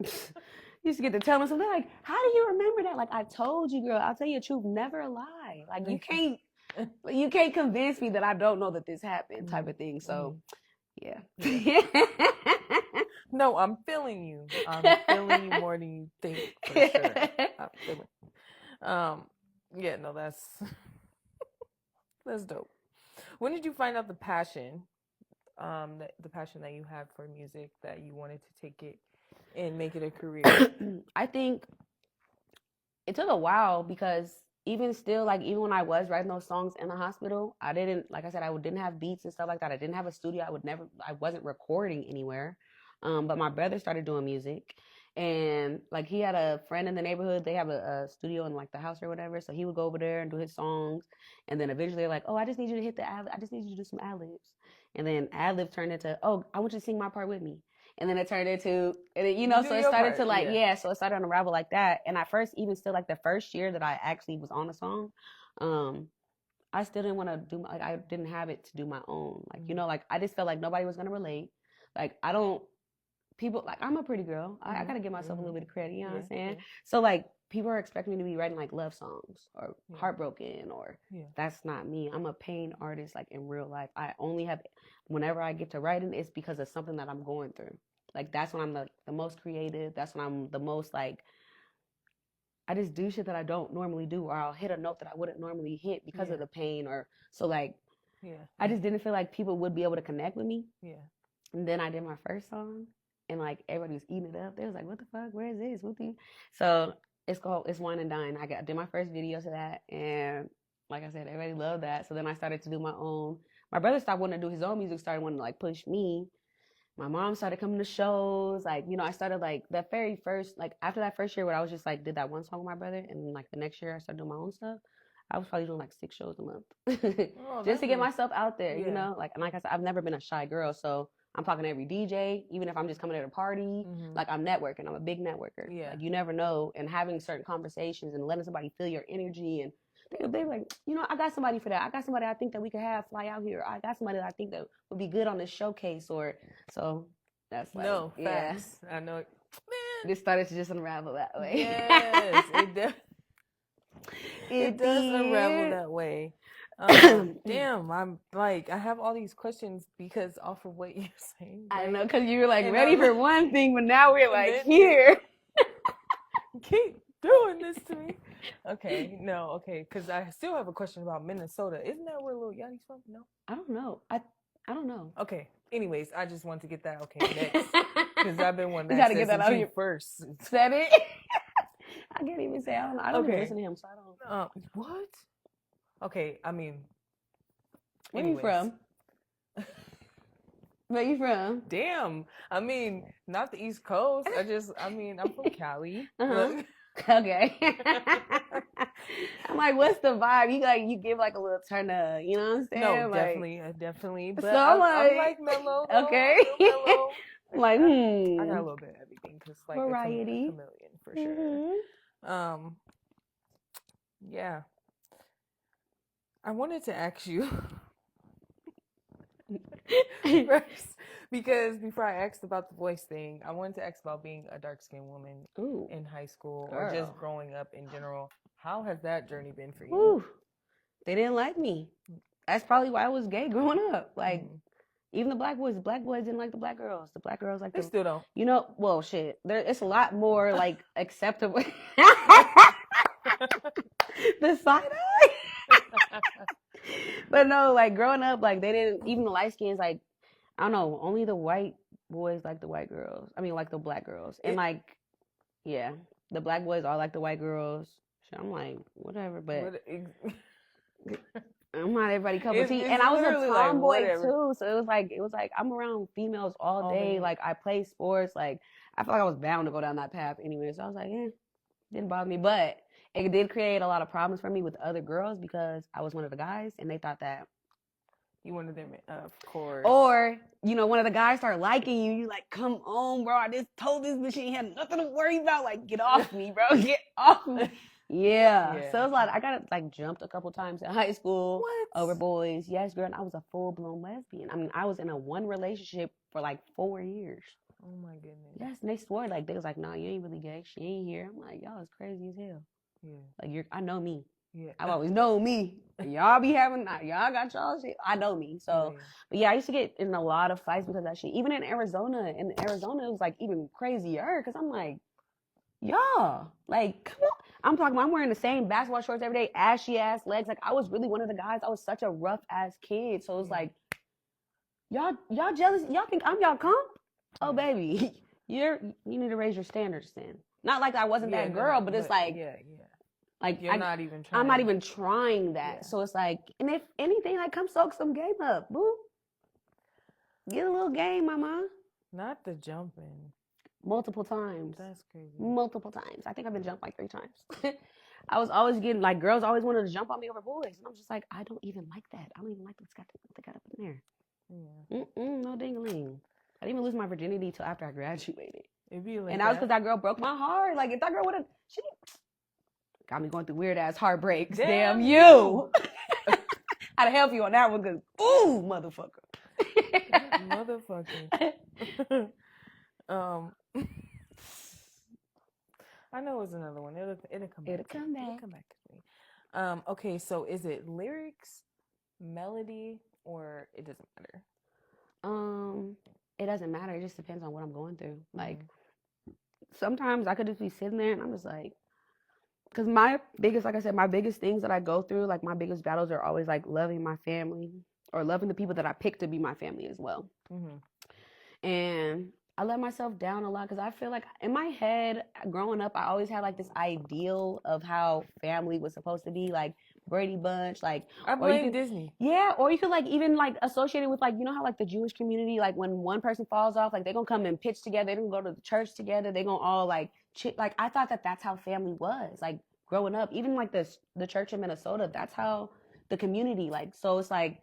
You used to get to tell me something like, how do you remember that? Like, I told you, girl, I'll tell you the truth, never lie. Like, you can't convince me that I don't know that this happened, type of thing. So, yeah. No, I'm feeling you. I'm feeling you more than you think, for sure. I'm feeling. Yeah, no, that's dope. When did you find out the passion, the passion that you had for music, that you wanted to take it and make it a career? I think it took a while, because even still, like, even when I was writing those songs in the hospital, I didn't, like I said, I didn't have beats and stuff like that. I didn't have a studio. I wasn't recording anywhere. But my brother started doing music, and like he had a friend in the neighborhood. They have a studio in like the house or whatever. So he would go over there and do his songs. And then eventually they're like, oh, I just need you to hit I just need you to do some ad-libs. And then ad-lib turned into, oh, I want you to sing my part with me. And then it turned into, so it started to like, so it started to unravel like that. And at first, even still, like the first year that I actually was on a song, I still didn't want to do, like, I didn't have it to do my own. Like, like I just felt like nobody was going to relate. Like, people, like, I'm a pretty girl. I got to give myself a little bit of credit, you know what I'm saying? So like, people are expecting me to be writing like love songs or heartbroken, or that's not me. I'm a pain artist, like in real life. I only have, whenever I get to writing, it's because of something that I'm going through. Like, that's when I'm the most creative. That's when I'm the most, like, I just do shit that I don't normally do, or I'll hit a note that I wouldn't normally hit because of the pain, or so like, I just didn't feel like people would be able to connect with me. And then I did my first song, and like everybody was eating it up. They was like, what the fuck? Where is this? So it's Wine and Dine. I did my first video to that, and like I said, everybody loved that. So then I started to do my own. My brother stopped wanting to do his own music, started wanting to like push me. My mom started coming to shows. Like, I started like that very first, like after that first year where I was just like, did that one song with my brother. And then like the next year I started doing my own stuff. I was probably doing like 6 shows a month just to get myself out there, like, and like I said, I've never been a shy girl. So I'm talking to every DJ, even if I'm just coming at a party, like I'm networking. I'm a big networker. Like, you never know. And having certain conversations and letting somebody feel your energy, and they're like, I got somebody for that. I got somebody I think that we could have fly out here. I got somebody that I think that would be good on this showcase, or so that's like, facts. I know it. Man. This started to just unravel that way. Yes, it does unravel that way. Damn, I'm like, I have all these questions because off of what you're saying. Right? I know, because you were like ready for one thing, but now we're like here. Keep doing this to me. Okay, because I still have a question about Minnesota. Isn't that where Lil Yachty's from? No, I don't know. I don't know. Okay. Anyways, I just want to get that next, because I've been one that gotta get that out here first. Said it. I can't even say I don't even listen to him, so I don't. What? Okay, I mean, where you from? Where you from? Damn, I mean, not the East Coast. I'm from Cali. Okay. I'm like, what's the vibe? You give like a little turn up, you know what I'm saying? No, like, definitely. But so I'm like mellow. Okay. Mellow. I'm like, I got a little bit of everything, because like variety, a chameleon for sure. Yeah. I wanted to ask you first, because before I asked about the voice thing, I wanted to ask about being a dark-skinned woman in high school, or just growing up in general. How has that journey been for you? Ooh, they didn't like me. That's probably why I was gay growing up. Like, even the black boys didn't like the black girls. The black girls like they still don't. Well, shit. It's a lot more like acceptable. The side eye. But no, like growing up, like they didn't, even the light skins, like, I don't know, only the white boys like the white girls. I mean, like the black girls. And like, yeah, the black boys all like the white girls. So I'm like, whatever, but I'm not everybody cup of tea. And I was a tomboy too. So it was like I'm around females all day. Like I play sports. Like I felt like I was bound to go down that path anyway. So I was like, Didn't bother me, but it did create a lot of problems for me with other girls because I was one of the guys, and they thought that. You wanted them, of course. Or, you know, one of the guys start liking you. You like, come on, bro. I just told this bitch she ain't had nothing to worry about. Like, get off me, bro. Get off me. Yeah. So it's like, I got like jumped a couple times in high school. What? Over boys. Yes, girl. And I was a full-blown lesbian. I mean, I was in a one relationship for like 4 years. Oh my goodness. Yes, and they swore, like, they was like, nah, you ain't really gay. She ain't here. I'm like, y'all is crazy as hell. Yeah. Like, I know me. Yeah. I've always known me. Y'all be having, y'all got y'all shit. I know me. So, but yeah, I used to get in a lot of fights because of that shit. Even in Arizona, it was like even crazier because I'm like, y'all, like, come on. I'm wearing the same basketball shorts every day, ashy ass legs. Like, I was really one of the guys. I was such a rough ass kid. So it's like, y'all jealous? Y'all think I'm y'all comp? Oh, baby, you need to raise your standards then. Not like I wasn't that girl, but it's like, like I'm not even trying that. Yeah. So it's like, and if anything, like, come soak some game up, boo. Get a little game, mama. Not the jumping. Multiple times. That's crazy. Multiple times. I think I've been jumped like 3 times. I was always getting, like, girls always wanted to jump on me over boys. And I'm just like, I don't even like that. I don't even like what they got up in there. Yeah. No ding-a-ling. I didn't even lose my virginity till after I graduated. It'd be like and that was because that girl broke my heart. Like, if that girl would have, she got me going through weird ass heartbreaks. Damn you. I'd help you on that one because, ooh, motherfucker. Motherfucker. I know it's another one. It'll come back. It'll come back to me. Okay, so is it lyrics, melody, or it doesn't matter? It doesn't matter. It just depends on what I'm going through. Like, sometimes I could just be sitting there and I'm just like, because my biggest things that I go through, like, my biggest battles are always like loving my family or loving the people that I pick to be my family as well. Mm-hmm. And I let myself down a lot because I feel like in my head, growing up, I always had like this ideal of how family was supposed to be, like Brady Bunch, like I blame Disney. Yeah, or you could like even like associate it with like, you know how like the Jewish community, like when one person falls off, like they're gonna come and pitch together, they're gonna go to the church together, they're gonna all like like I thought that's how family was, like growing up, even like the church in Minnesota, that's how the community, like, so it's like.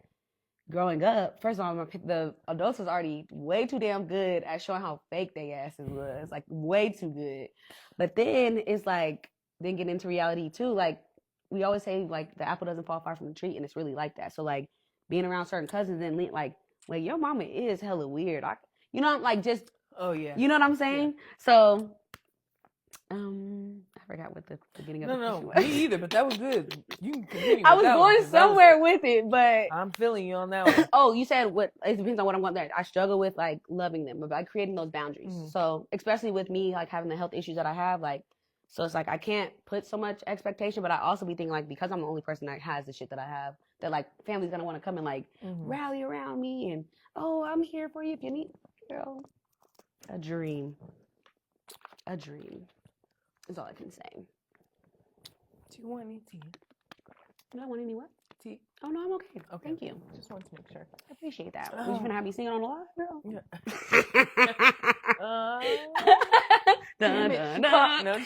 Growing up, first of all, the adults was already way too damn good at showing how fake they asses was, like way too good. But then it's like, then get into reality too. Like we always say, like the apple doesn't fall far from the tree, and it's really like that. So like being around certain cousins and like your mama is hella weird. Like just you know what I'm saying? Yeah. So I forgot what the beginning of the question was. No, me either, but that was good. You can continue. I was going somewhere with it, but I'm feeling you on that one. Oh, you said what? It depends on what I'm going there. I struggle with like loving them, but like creating those boundaries. Mm-hmm. So especially with me, like having the health issues that I have, like, so it's like I can't put so much expectation, but I also be thinking like, because I'm the only person that has the shit that I have, that like family's gonna want to come and like rally around me and I'm here for you if you need, girl. A dream. Is all I can say. Do you want any tea? Do I want any what? Tea. Oh, no, I'm okay. Thank you. Just wanted to make sure. I appreciate that. Was you gonna have me singing on the live, girl? Yeah. Dun, dun, dun. No,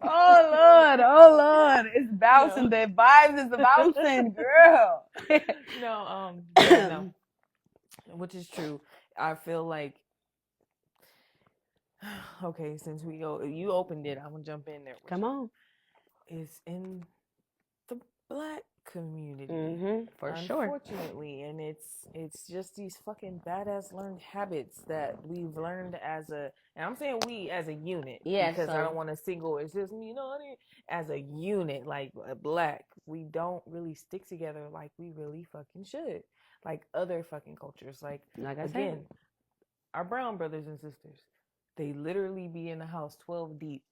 oh Lord, it's bouncing. The vibes is bouncing, girl. No, which is true. I feel like. Okay, since you opened it, I'm gonna jump in there. Come on. It's in the Black community, for sure. Unfortunately, and it's just these fucking badass learned habits that we've learned and I'm saying we as a unit, because I don't want to single. It's just as a unit, like Black, we don't really stick together like we really fucking should, like other fucking cultures, like I said, our brown brothers and sisters. They literally be in the house 12 deep.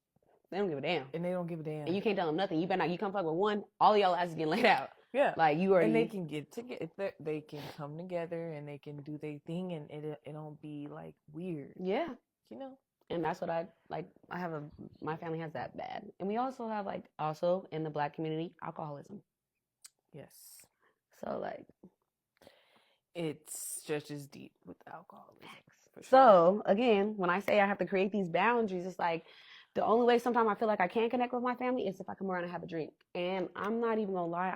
They don't give a damn. And they don't give a damn. And you can't tell them nothing. You better not. You come fuck with one, all of y'all asses getting laid out. Yeah. Like you already. And they can get together. They can come together and they can do their thing, and it don't be like weird. Yeah. And that's what I like. My family has that bad, and we also have like in the Black community alcoholism. Yes. So like, it stretches deep with alcoholism. For sure. So again, when I say I have to create these boundaries, it's like the only way sometimes I feel like I can connect with my family is if I come around and have a drink. And I'm not even gonna lie,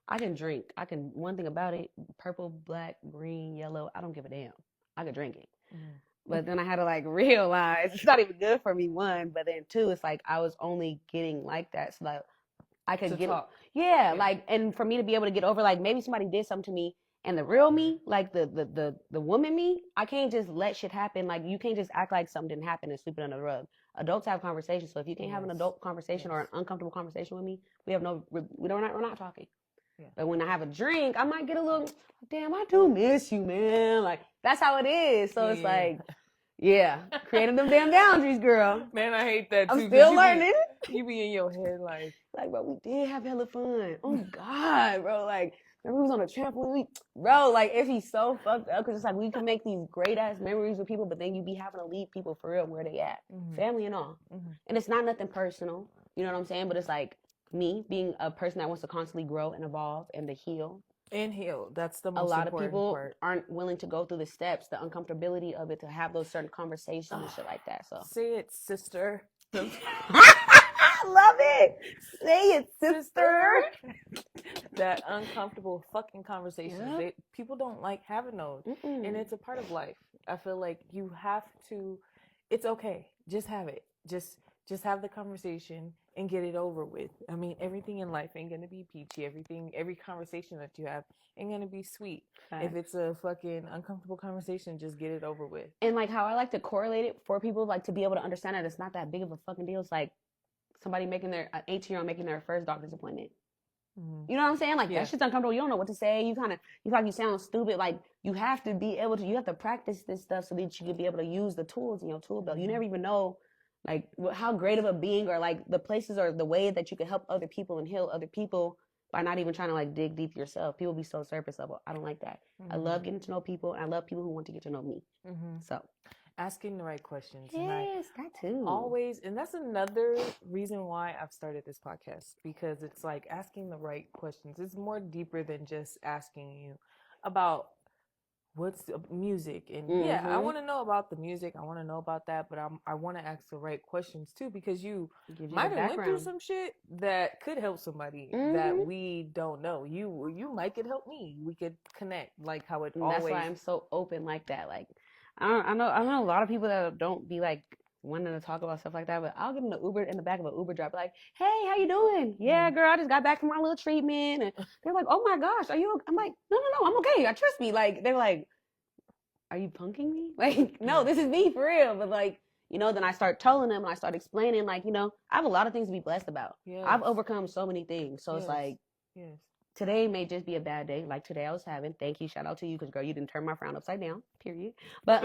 I can drink. One thing about it, purple, black, green, yellow, I don't give a damn. I could drink it. Mhm. But then I had to like realize it's not even good for me, one. But then two, it's like I was only getting like that so that I could get talk. yeah, like, and for me to be able to get over, like, maybe somebody did something to me, and the real me, like the woman me, I can't just let shit happen. Like, you can't just act like something didn't happen and sweep it under the rug. Adults have conversations, so if you can't have an adult conversation or an uncomfortable conversation with me, we're not talking. Yeah. But when I have a drink, I might get a little, damn, I do miss you, man. Like, that's how it is. So it's like, yeah, creating them damn boundaries, girl. Man, I hate that too. I'm still learning. You be in your head like, bro, we did have hella fun. Oh God, bro, like, remember we was on a trampoline, bro. Like, it be so fucked up because it's like we can make these great ass memories with people, but then you be having to leave people for real where they at, family and all. And it's not nothing personal, you know what I'm saying? But it's like me being a person that wants to constantly grow and evolve and to heal. And heal. That's the most important part. A lot of people aren't willing to go through the steps, the uncomfortability of it, to have those certain conversations and shit like that. So say it, sister. I love it. Say it, sister. That uncomfortable fucking conversations. People don't like having those. And it's a part of life. I feel like you have to, it's okay. Just have it. Just have the conversation and get it over with. I mean, everything in life ain't gonna be peachy. Every conversation that you have ain't gonna be sweet. Facts. If it's a fucking uncomfortable conversation, just get it over with. And like how I like to correlate it for people, like to be able to understand that it's not that big of a fucking deal. It's like somebody an 18-year-old making their first doctor's appointment. You know what I'm saying? Like, that shit's uncomfortable. You don't know what to say. You feel like you sound stupid. Like, you have to practice this stuff so that you can be able to use the tools in your tool belt. You never even know, like, how great of a being or, like, the places or the way that you can help other people and heal other people by not even trying to, like, dig deep yourself. People be so surface level. I don't like that. I love getting to know people, and I love people who want to get to know me. So. Asking the right questions. Yes, that too. Always, and that's another reason why I've started this podcast, because it's like asking the right questions. It's more deeper than just asking you about what's music. And I want to know about the music. I want to know about that, but I want to ask the right questions too, because you might have went through some shit that could help somebody that we don't know. You might could help me. We could connect, like how it always. That's why I'm so open like that. Like, I know a lot of people that don't be like wanting to talk about stuff like that, but I'll get in the back of an Uber driver, like, hey, how you doing? Yeah, girl, I just got back from my little treatment. And they're like, oh my gosh, are you okay? I'm like, no, I'm okay. Trust me. Like, they're like, are you punking me? Like, no, this is me for real. But like, you know, then I start telling them and I start explaining, like, you know, I have a lot of things to be blessed about. I've overcome so many things. So it's like, today may just be a bad day, like today I was having. Thank you, shout out to you, because girl, you didn't turn my frown upside down. Period. But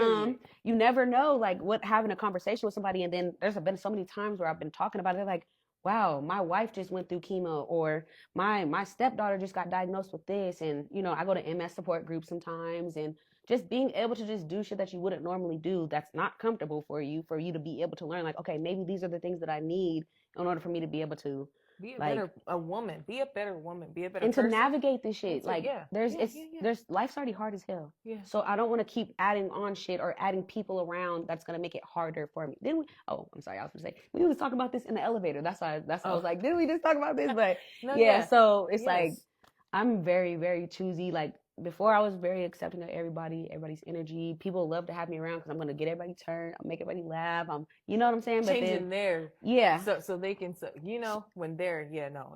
you never know, like, what having a conversation with somebody, and then there's been so many times where I've been talking about it. They're like, wow, my wife just went through chemo, or my stepdaughter just got diagnosed with this, and you know, I go to MS support groups sometimes, and just being able to just do shit that you wouldn't normally do, that's not comfortable for you to be able to learn, like, okay, maybe these are the things that I need in order for me to be able to be a better woman, be a better person. And to navigate this shit. Like, there's life's already hard as hell. Yeah. So I don't want to keep adding on shit or adding people around that's going to make it harder for me. I'm sorry, I was going to say, we was talking about this in the elevator. That's why I was like, didn't we just talk about this? But so it's like, I'm very, very choosy. Like, before I was very accepting of everybody's energy. People love to have me around because I'm going to get everybody turned. I'll make everybody laugh. You know what I'm saying? Changing there. Yeah. So they can, you know, when they're,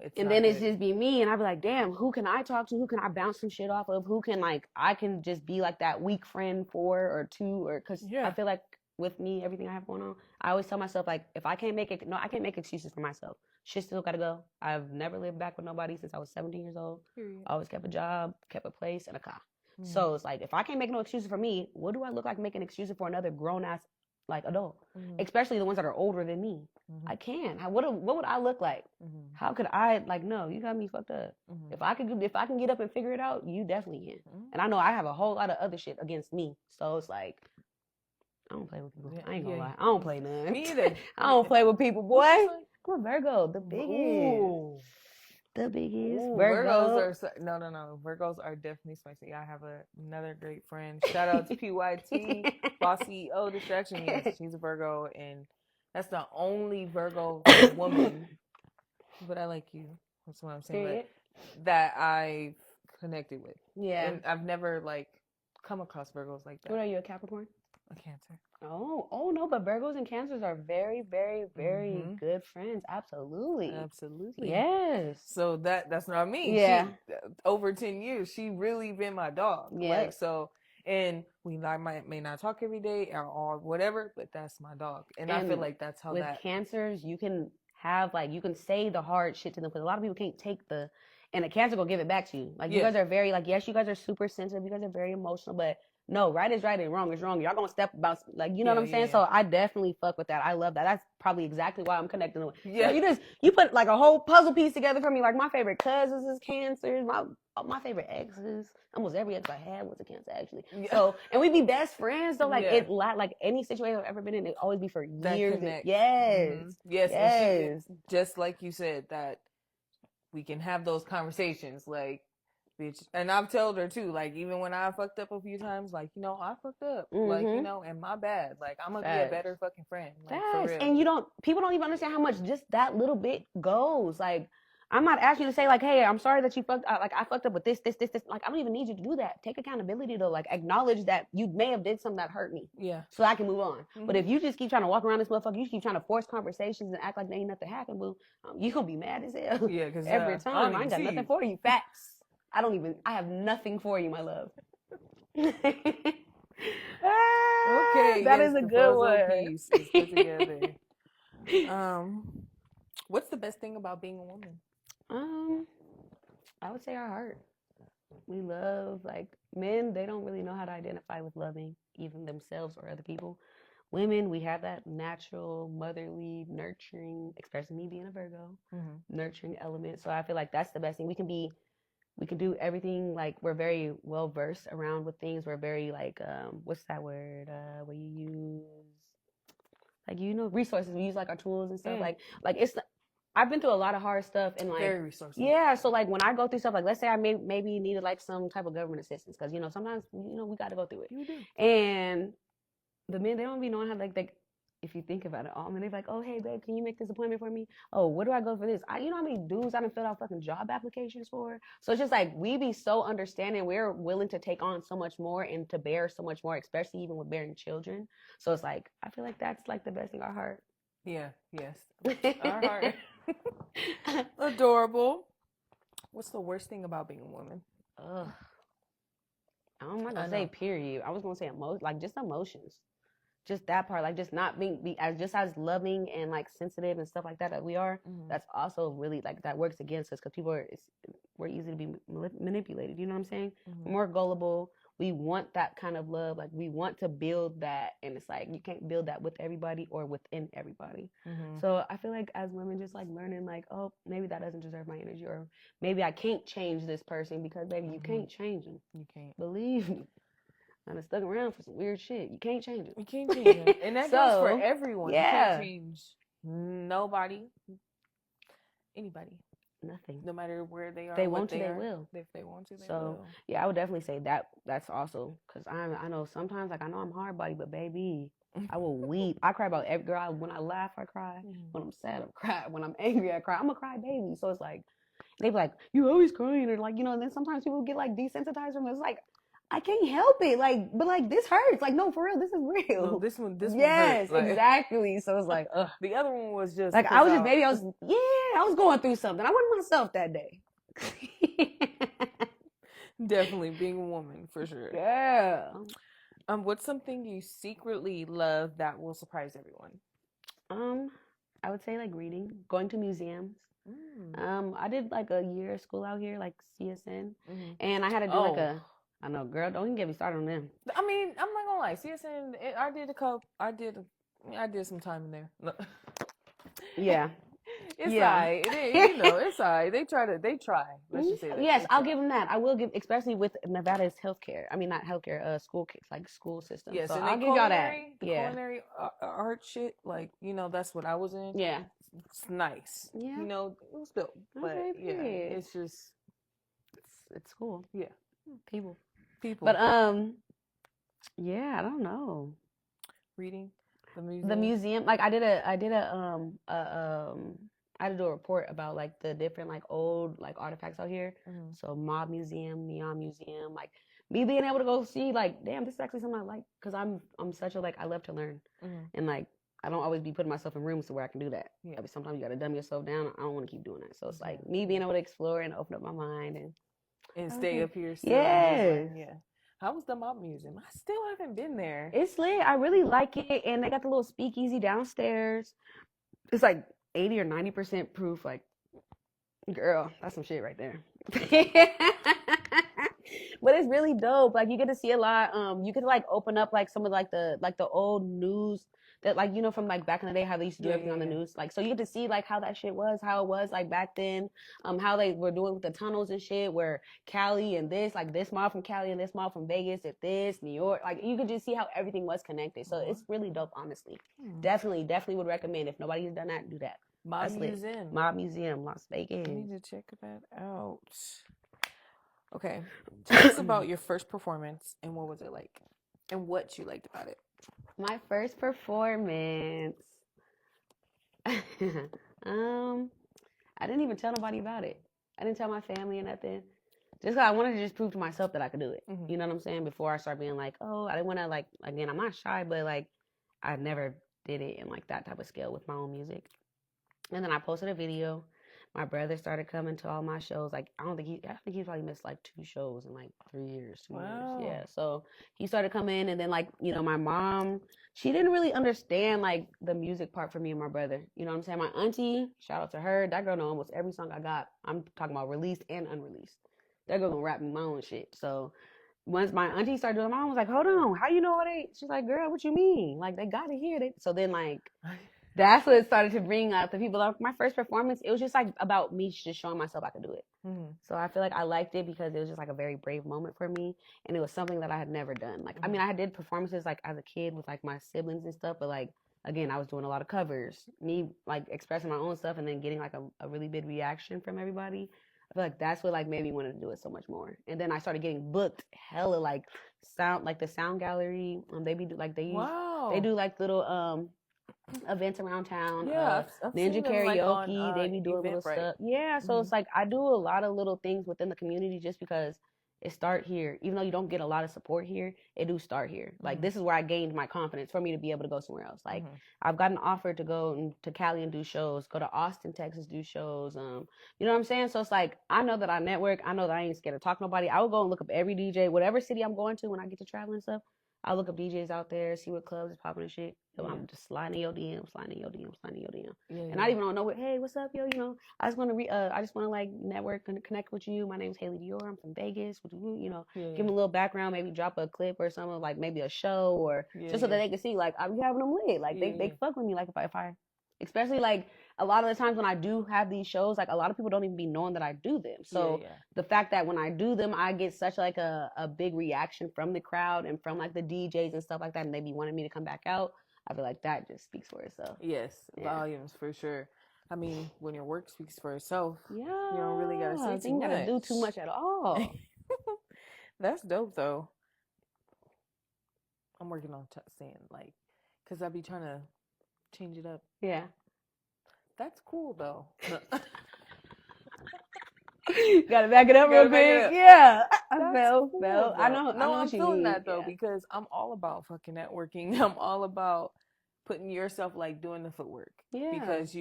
it's and then it's just be me. And I'd be like, damn, who can I talk to? Who can I bounce some shit off of? Who can, like, I can just be like that weak friend for or two, or because I feel like with me, everything I have going on, I always tell myself, like, if I can't make it, I can't make excuses for myself. Shit still gotta go. I've never lived back with nobody since I was 17 years old. Period. I always kept a job, kept a place, and a car. So it's like, if I can't make no excuses for me, what do I look like making excuses for another grown-ass, like, adult? Especially the ones that are older than me. I can. What would I look like? How could I, like, no, you got me fucked up. If I can get up and figure it out, you definitely can. And I know I have a whole lot of other shit against me. So it's like, I don't play with people. I ain't gonna lie. I don't play none. Me either. I don't play with people, boy. I'm a Virgo, the biggest. the biggest. Ooh, Virgo. no. Virgos are definitely spicy. I have another great friend. Shout out to PYT, Boss CEO Distraction. Yes, she's a Virgo, and that's the only Virgo woman. But I like you. That's what I'm saying. That I've connected with. Yeah. And I've never like come across Virgos like that. What are you, a Capricorn? A Cancer. Oh no, but Virgos and Cancers are very, very, very good friends. Absolutely. Yes. So that's what I mean. Yeah. Over 10 years, she really been my dog. Yeah. Like, so, and we may not talk every day or whatever, but that's my dog. And I feel like that's how with Cancers, you can have like, you can say the hard shit to them because a lot of people can't take and a Cancer will give it back to you. Like, you guys are very, like, yes, you guys are super sensitive. You guys are very emotional, but no, right is right and wrong is wrong. Y'all gonna step about, like, you know what I'm saying? Yeah. So I definitely fuck with that. I love that. That's probably exactly why I'm connecting with. Yeah. So you put like a whole puzzle piece together for me. Like, my favorite cousins is Cancers. My favorite exes, almost every ex I had was a Cancer, actually. Yeah. So, and we be best friends though. Like, like any situation I've ever been in, it always be for years. Yes. Yes. And just like you said, that we can have those conversations, like, bitch. And I've told her too, like, even when I fucked up a few times, like, you know, I fucked up, like, you know, and my bad. Like, I'm gonna be a better fucking friend. Like, for real. And people don't even understand how much just that little bit goes. Like, I'm not asking you to say, like, hey, I'm sorry that you fucked up. Like, I fucked up with this. Like, I don't even need you to do that. Take accountability to, like, acknowledge that you may have did something that hurt me. Yeah. So I can move on. But if you just keep trying to walk around this motherfucker, you keep trying to force conversations and act like there ain't nothing happened, boo, you gonna be mad as hell. Yeah, because every time I ain't got nothing for you. Facts. I have nothing for you, my love. Okay. That is a good one. Piece is put together. What's the best thing about being a woman? I would say our heart. We love, like, men, they don't really know how to identify with loving even themselves or other people. Women, we have that natural, motherly, nurturing, especially me being a Virgo, nurturing element. So I feel like that's the best thing. We can do everything, like, we're very well versed around with things. We're very, like, what's that word where you use, like, you know, resources. We use, like, our tools and stuff. Like it's, I've been through a lot of hard stuff and, like, very resourceful. Yeah, so, like, when I go through stuff, like, let's say I maybe needed, like, some type of government assistance, because, you know, sometimes, you know, we got to go through it. You do. And the men, they don't be knowing how, like, if you think about it, and they're like, oh, hey, babe, can you make this appointment for me? Oh, where do I go for this? You know how many dudes I done filled out fucking job applications for? So it's just like, we be so understanding. We're willing to take on so much more and to bear so much more, especially even with bearing children. So it's like, I feel like that's, like, the best thing, our heart. Yeah, yes. Our heart. Adorable. What's the worst thing about being a woman? I'm not gonna say period. I was gonna say just emotions. Just that part, like, just not being as loving and, like, sensitive and stuff like that we are. That's also really, like, that works against us, because we're easy to be manipulated. You know what I'm saying? We're more gullible. We want that kind of love. Like, we want to build that, and it's like, you can't build that with everybody or within everybody. So I feel like as women, just, like, learning, like, oh, maybe that doesn't deserve my energy, or maybe I can't change this person, because, baby, you can't change them. You can't. Believe me. And stuck around for some weird shit. You can't change it. You can't change it. And that goes for everyone. Yeah. You can't change nobody, anybody. Nothing. No matter where they are. If they want to, they will. If they want to, they will. So, yeah, I would definitely say that's also, because I know sometimes, like, I know I'm hard body, but baby, I will weep. I cry about every girl. When I laugh, I cry. When I'm sad, I cry. When I'm angry, I cry. I'm a cry baby. So it's like, they be like, you always crying, or, like, you know, and then sometimes people get, like, desensitized from it. It's like, I can't help it, like, but, like, this hurts. Like, no, for real, this is real. No, this one yes, hurts. Like, exactly. So it's like, ugh. The other one was just like, I was going through something. I wasn't myself that day. Definitely being a woman, for sure. Yeah. What's something you secretly love that will surprise everyone? I would say, like, reading, going to museums. I did, like, a year of school out here, like CSN, and I had to do I know, girl, don't even get me started on them. I mean, I'm not gonna lie, CSN, I did some time in there. Yeah. It's alright. You know, it's alright. They try. Let's just say that. Yes, I'll give them that. I will give, especially with Nevada's healthcare. I mean, not healthcare, school system. Yes, so and I'll give y'all that. The culinary art shit, like, you know, that's what I was in. Yeah. it's nice. Yeah. You know, it was dope. But Okay, yeah, period. it's just It's cool. yeah, People. people. But yeah, I don't know. Reading the museum. The museum, like I did I had to do a report about like the different like old like artifacts out here. So Mob Museum, Neon Museum, like me being able to go see like, damn, this is actually something I like, because I'm such a like, I love to learn, and like I don't always be putting myself in rooms to where I can do that. Yeah. Like, sometimes you got to dumb yourself down. I don't want to keep doing that. So it's like me being able to explore and open up my mind and stay up here. Still Yes. yeah. How was the Mob Museum? I still haven't been there. It's lit. I really like it, and they got the little speakeasy downstairs. It's like 80 or 90% proof. Like, girl, that's some shit right there. But it's really dope. Like, you get to see a lot. You could like open up like some of like the old news that, like, you know, from like back in the day, how they used to do everything on the news. Like, so you get to see like how that shit was, how it was like back then, how they were doing with the tunnels and shit, where Cali and this mob from Cali and this mob from Vegas at this, New York. Like, you could just see how everything was connected. So it's really dope, honestly. Definitely would recommend. If nobody's done that, do that. Mob Museum. Mob Museum, Las Vegas. I need to check that out. Okay. Tell us about your first performance and what was it like and what you liked about it. My first performance. I didn't even tell nobody about it. I didn't tell my family or nothing. Just 'cause I wanted to just prove to myself that I could do it. You know what I'm saying? Before I start being like, oh, I didn't want to, like, again, I'm not shy, but like, I never did it in like that type of scale with my own music. And then I posted a video. My brother started coming to all my shows. Like, I think he probably missed like 2 shows in like 3 years, 2 years. Yeah. So he started coming, and then like, you know, my mom, she didn't really understand like the music part for me and my brother. You know what I'm saying? My auntie, shout out to her. That girl know almost every song I got. I'm talking about released and unreleased. That girl gonna rap me my own shit. So once my auntie started doing, my mom was like, hold on, how you know all they? She's like, girl, what you mean? Like, they gotta hear it. So then like, that's what it started to bring out the people. Like, my first performance, it was just like about me just showing myself I could do it. So I feel like I liked it because it was just like a very brave moment for me, and it was something that I had never done. Like, I mean, I did performances like as a kid with like my siblings and stuff, but like, again, I was doing a lot of covers, me like expressing my own stuff and then getting like a really big reaction from everybody. I feel like that's what like made me want to do it so much more. And then I started getting booked hella like sound, like the sound gallery. They be like they do like little events around town. I've Ninja seen them, karaoke. like, on, they be doing little Eventbrite. stuff. Yeah, so it's like I do a lot of little things within the community just because it start here. Even though you don't get a lot of support here, it do start here. Like, this is where I gained my confidence for me to be able to go somewhere else. Like, I've gotten offered to go to Cali and do shows, go to Austin, Texas, do shows. You know what I'm saying? So it's like, I know that I network. I know that I ain't scared to talk to nobody. I will go and look up every DJ, whatever city I'm going to when I get to travel and stuff. I look up DJs out there, see what clubs is popping and shit. So I'm just sliding in your DM. And I even don't know what, hey, what's up, yo? You know, I just want to like network and connect with you. My name's HaileeyDioor. I'm from Vegas. You know, give them a little background, maybe drop a clip or something, like maybe a show, or just so that they can see, like, I'm having them lit. Like, they fuck with me. Like, if I, especially like a lot of the times when I do have these shows, like, a lot of people don't even be knowing that I do them. So the fact that when I do them, I get such like a big reaction from the crowd and from like the DJs and stuff like that, and they be wanting me to come back out. I feel like that just speaks for itself. Yes, volumes for sure. I mean, when your work speaks for itself, you don't really gotta say too much. You gotta do too much at all. That's dope though. I'm working on saying, like, cause I be trying to change it up. Yeah. That's cool though. Gotta back it up real quick. Yeah. I felt. I know. No, I'm what you feeling mean. that though, because I'm all about fucking networking. I'm all about putting yourself, like, doing the footwork. Yeah. Because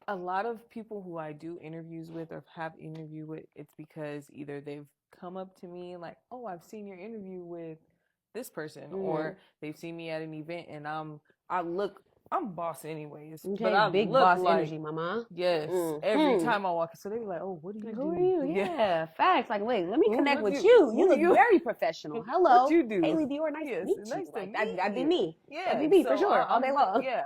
a lot of people who I do interviews with or have interviewed with, it's because either they've come up to me like, oh, I've seen your interview with this person, or they've seen me at an event and I'm boss anyways. Okay, but I big look boss like, energy, mama. Yes. Every time I walk in, so they be like, oh, what do you do? Who are you? Yeah, facts. Like, wait, let me connect What with you- you. You what look you- very professional. Hello. What you do? HaileeyDioor, nice to meet you. Nice to Like, meet that'd be you. me. Yeah, That'd be me for so sure, all day long. Yeah,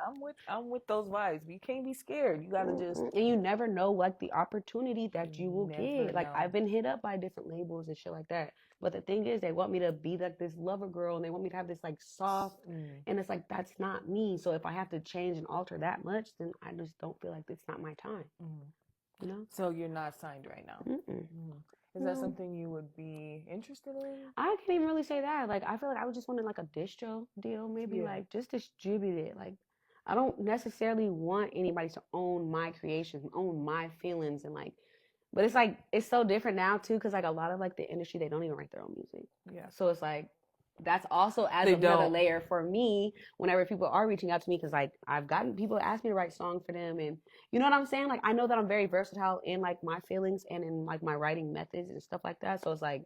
I'm with those vibes. You can't be scared. You gotta just. And you never know, like, the opportunity that you will Never get. Like, know. I've been hit up by different labels and shit like that. But the thing is, they want me to be like this lover girl, and they want me to have this like soft, and it's like that's not me. So if I have to change and alter that much, then I just don't feel like it's not my time. You know. So you're not signed right now. Is that something you would be interested in? I can't even really say that. Like, I feel like I would just want like a distro deal, maybe like just distribute it. Like, I don't necessarily want anybody to own my creations, own my feelings, and like, but it's like it's so different now too, because like a lot of like the industry, they don't even write their own music. Yeah. So it's like that's also adds another layer for me whenever people are reaching out to me, because like I've gotten people ask me to write songs for them, and you know what I'm saying? Like I know that I'm very versatile in like my feelings and in like my writing methods and stuff like that. So it's like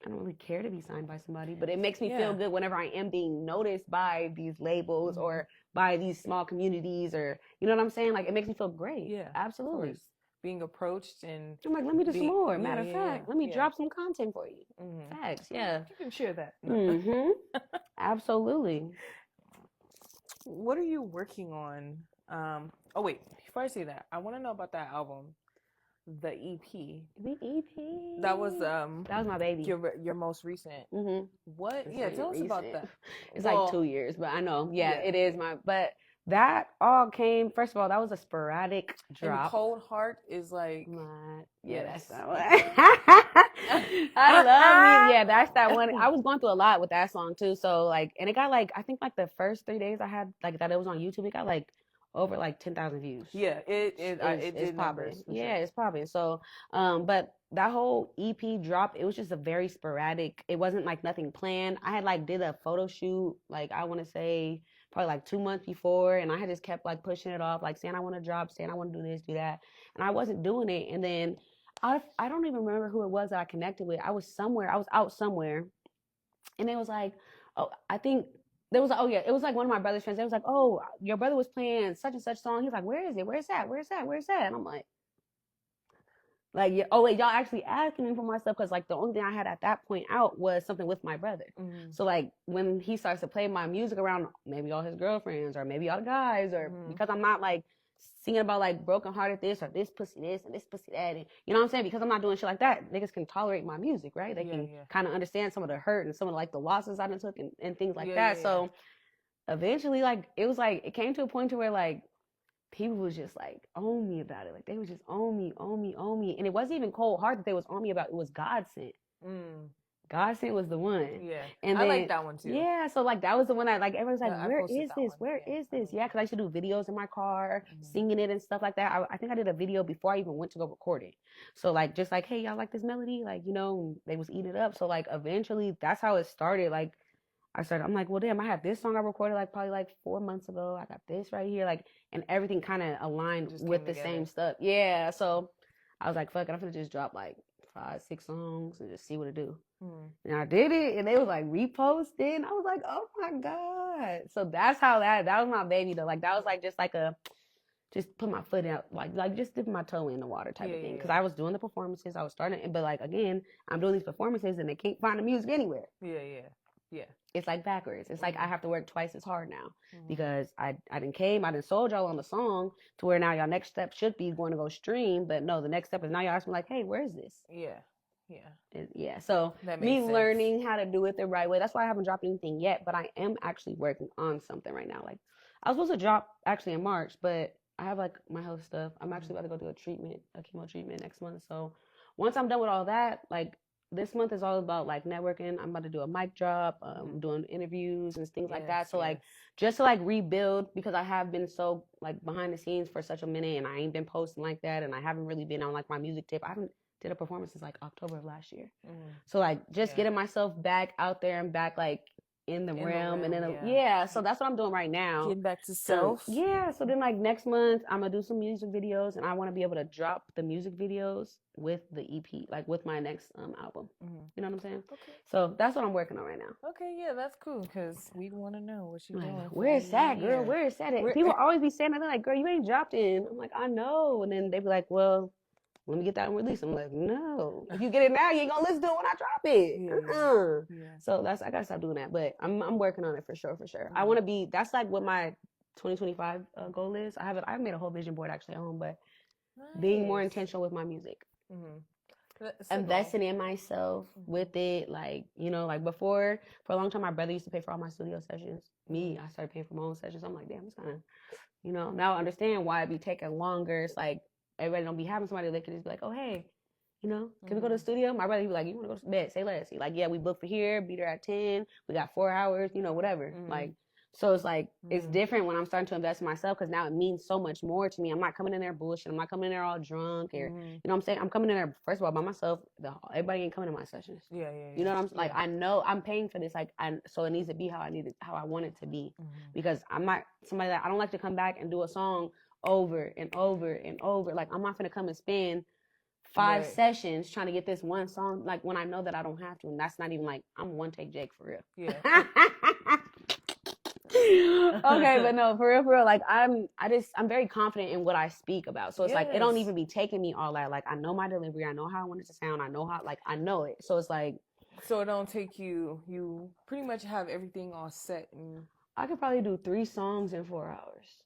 I don't really care to be signed by somebody, but it makes me feel good whenever I am being noticed by these labels or by these small communities, or you know what I'm saying? Like it makes me feel great. Yeah, absolutely. Being approached, and I'm like, let me do some more. Matter of fact, let me drop some content for you. Facts, yeah. You can share that. Absolutely. What are you working on? Oh wait, before I say that, I want to know about that album, the EP. The EP. That was my baby. Your most recent. What? It's tell us about that. It's like 2 years, but I know. Yeah, it is but. That all came, first of all, that was a sporadic drop. And Cold Heart is like... that's that one. I love you. Yeah, that's that one. I was going through a lot with that song, too. So, like, and it got, like, I think, like, the first 3 days I had, like, that it was on YouTube, it got, like, over, like, 10,000 views. Yeah, it's popping. Yeah, it's popping. So, but that whole EP drop, it was just a very sporadic, it wasn't, like, nothing planned. I had, like, did a photo shoot, like, I want to say... probably like 2 months before, and I had just kept like pushing it off, like saying I want to drop, saying I want to do this, do that, and I wasn't doing it. And then I don't even remember who it was that I connected with. I was out somewhere, and it was like, oh, I think there was, it was like one of my brother's friends. It was like, oh, your brother was playing such and such song. He's like, where is it? Where's that? Where's that? Where's that? And I'm like, oh wait, y'all actually asking me for my stuff, because like the only thing I had at that point out was something with my brother. So like when he starts to play my music around maybe all his girlfriends or maybe all the guys, or because I'm not like singing about like broken hearted this or this pussy this and this pussy that, and you know what I'm saying, because I'm not doing shit like that, niggas can tolerate my music, right? They can kind of understand some of the hurt and some of like the losses I done took and things like that. So eventually, like it was like it came to a point to where like people was just like on me about it. Like they was just on me. And it wasn't even Cold Heart that they was on me about. It was God Sent. God Sent was the one. Yeah. And I like that one too. Yeah. So like that was the one that like everyone's like, where is this? Where is this? Yeah. Cause I used to do videos in my car, singing it and stuff like that. I think I did a video before I even went to go record it. So like, just like, hey, y'all like this melody? Like, you know, they was eating it up. So like eventually that's how it started. Like I'm like, well, damn, I had this song I recorded like probably like 4 months ago. I got this right here. Like, and everything kind of aligned with the same stuff. Yeah. So I was like, fuck it, I'm gonna just drop like 5-6 songs and just see what it do. And I did it, and they was like reposted. And I was like, oh my God. So that's how that was my baby though. Like that was like just like just put my foot out, like just dipping my toe in the water type of thing. Because I was doing the performances, I was starting, but like again, I'm doing these performances and they can't find the music anywhere. Yeah. It's like backwards. It's like I have to work twice as hard now because I done sold y'all on the song to where now y'all next step should be going to go stream, but no, the next step is now y'all asking like, hey, where is this? Yeah. So me learning how to do it the right way. That's why I haven't dropped anything yet, but I am actually working on something right now. Like I was supposed to drop actually in March, but I have like my health stuff. I'm actually about to go do a chemo treatment next month. So once I'm done with all that, like this month is all about like networking. I'm about to do a mic drop, doing interviews and things like that. So like just to like rebuild, because I have been so like behind the scenes for such a minute and I ain't been posting like that, and I haven't really been on like my music tip. I haven't did a performance since like October of last year. So like just getting myself back out there and back like in the realm and then so that's what I'm doing right now. Getting back to self. So then like next month I'm gonna do some music videos, and I want to be able to drop the music videos with the EP, like with my next album. You know what I'm saying? Okay. So that's what I'm working on right now. Okay, yeah, that's cool, because we want to know what you're doing. Where is that, girl? Where is that? People always be saying that, like, girl, you ain't dropped in. I'm like, I know. And then they be like, well, let me get that one released. I'm like, no. If you get it now, you ain't gonna listen to it when I drop it. So I gotta stop doing that. But I'm working on it for sure. I want to be. That's like what my 2025 goal is. I haven't made a whole vision board actually at home, but being more intentional with my music. investing in myself with it. Like, you know, like before, for a long time, my brother used to pay for all my studio sessions. I started paying for my own sessions. I'm like, damn, it's kind of, you know, now I understand why it be taking longer. It's like, everybody don't be having somebody that can just be like, oh, hey, you know, can we go to the studio? My brother, he be like, you want to go to bed? Say less. He like, yeah, we booked for here, be there at 10. We got 4 hours, you know, whatever. Like, so it's like, it's different when I'm starting to invest in myself because now it means so much more to me. I'm not coming in there bullshit. I'm not coming in there all drunk or, you know what I'm saying? I'm coming in there, first of all, by myself. Everybody ain't coming to my sessions. Yeah. You know what I'm saying? Like, I know I'm paying for this. Like, so it needs to be how I want it to be because I'm not somebody that I don't like to come back and do a song over and over and over. Like, I'm not going to come and spend 5 sessions trying to get this one song, like when I know that I don't have to, and that's not even like I'm one take Jake for real. Yeah. Okay, but no, for real, like I'm very confident in what I speak about. So it's like it don't even be taking me all that. Like I know my delivery, I know how I want it to sound, I know it. So it's like so it don't take you pretty much have everything all set and I could probably do 3 songs in 4 hours.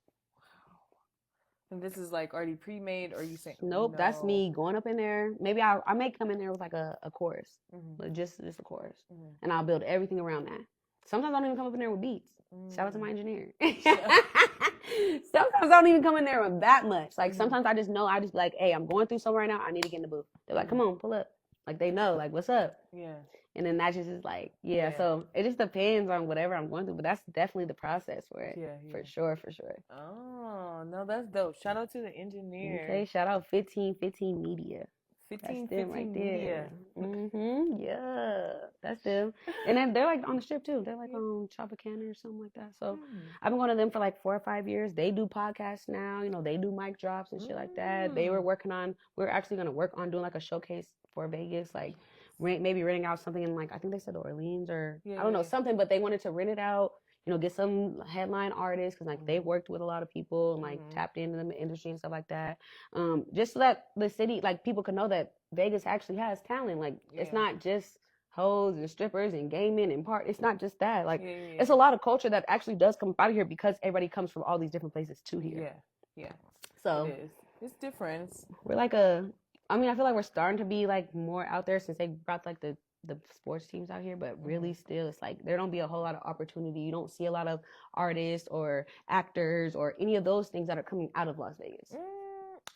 And this is like already pre-made, or you saying? Nope, no. That's me going up in there. Maybe I may come in there with like a chorus, but just a chorus, and I'll build everything around that. Sometimes I don't even come up in there with beats. Shout out to my engineer. Sometimes I don't even come in there with that much. Like sometimes I just know, I just be like, hey, I'm going through something right now. I need to get in the booth. They're like, come on, pull up. Like they know, like what's up? Yeah. And then that just is like, so it just depends on whatever I'm going through. But that's definitely the process for it. Yeah. For sure. Oh, no, that's dope. Shout out to the engineer. Okay, shout out 1515 Media. 1515 right Media. Yeah, that's them. And then they're like on the strip too. They're like on Tropicana or something like that. So I've been going to them for like 4 or 5 years. They do podcasts now. You know, they do mic drops and shit like that. We're actually going to work on doing like a showcase for Vegas, like maybe renting out something in like, I think they said Orleans or I don't know, something, but they wanted to rent it out, you know, get some headline artists because like they worked with a lot of people and like tapped into the industry and stuff like that. Just so that the city, like people can know that Vegas actually has talent. Like it's not just hoes and strippers and gaming and it's not just that. Like it's a lot of culture that actually does come out of here because everybody comes from all these different places to here. Yeah. So it is. It's different. We're like I feel like we're starting to be like more out there since they brought like the sports teams out here, but really still it's like there don't be a whole lot of opportunity. You don't see a lot of artists or actors or any of those things that are coming out of Las Vegas.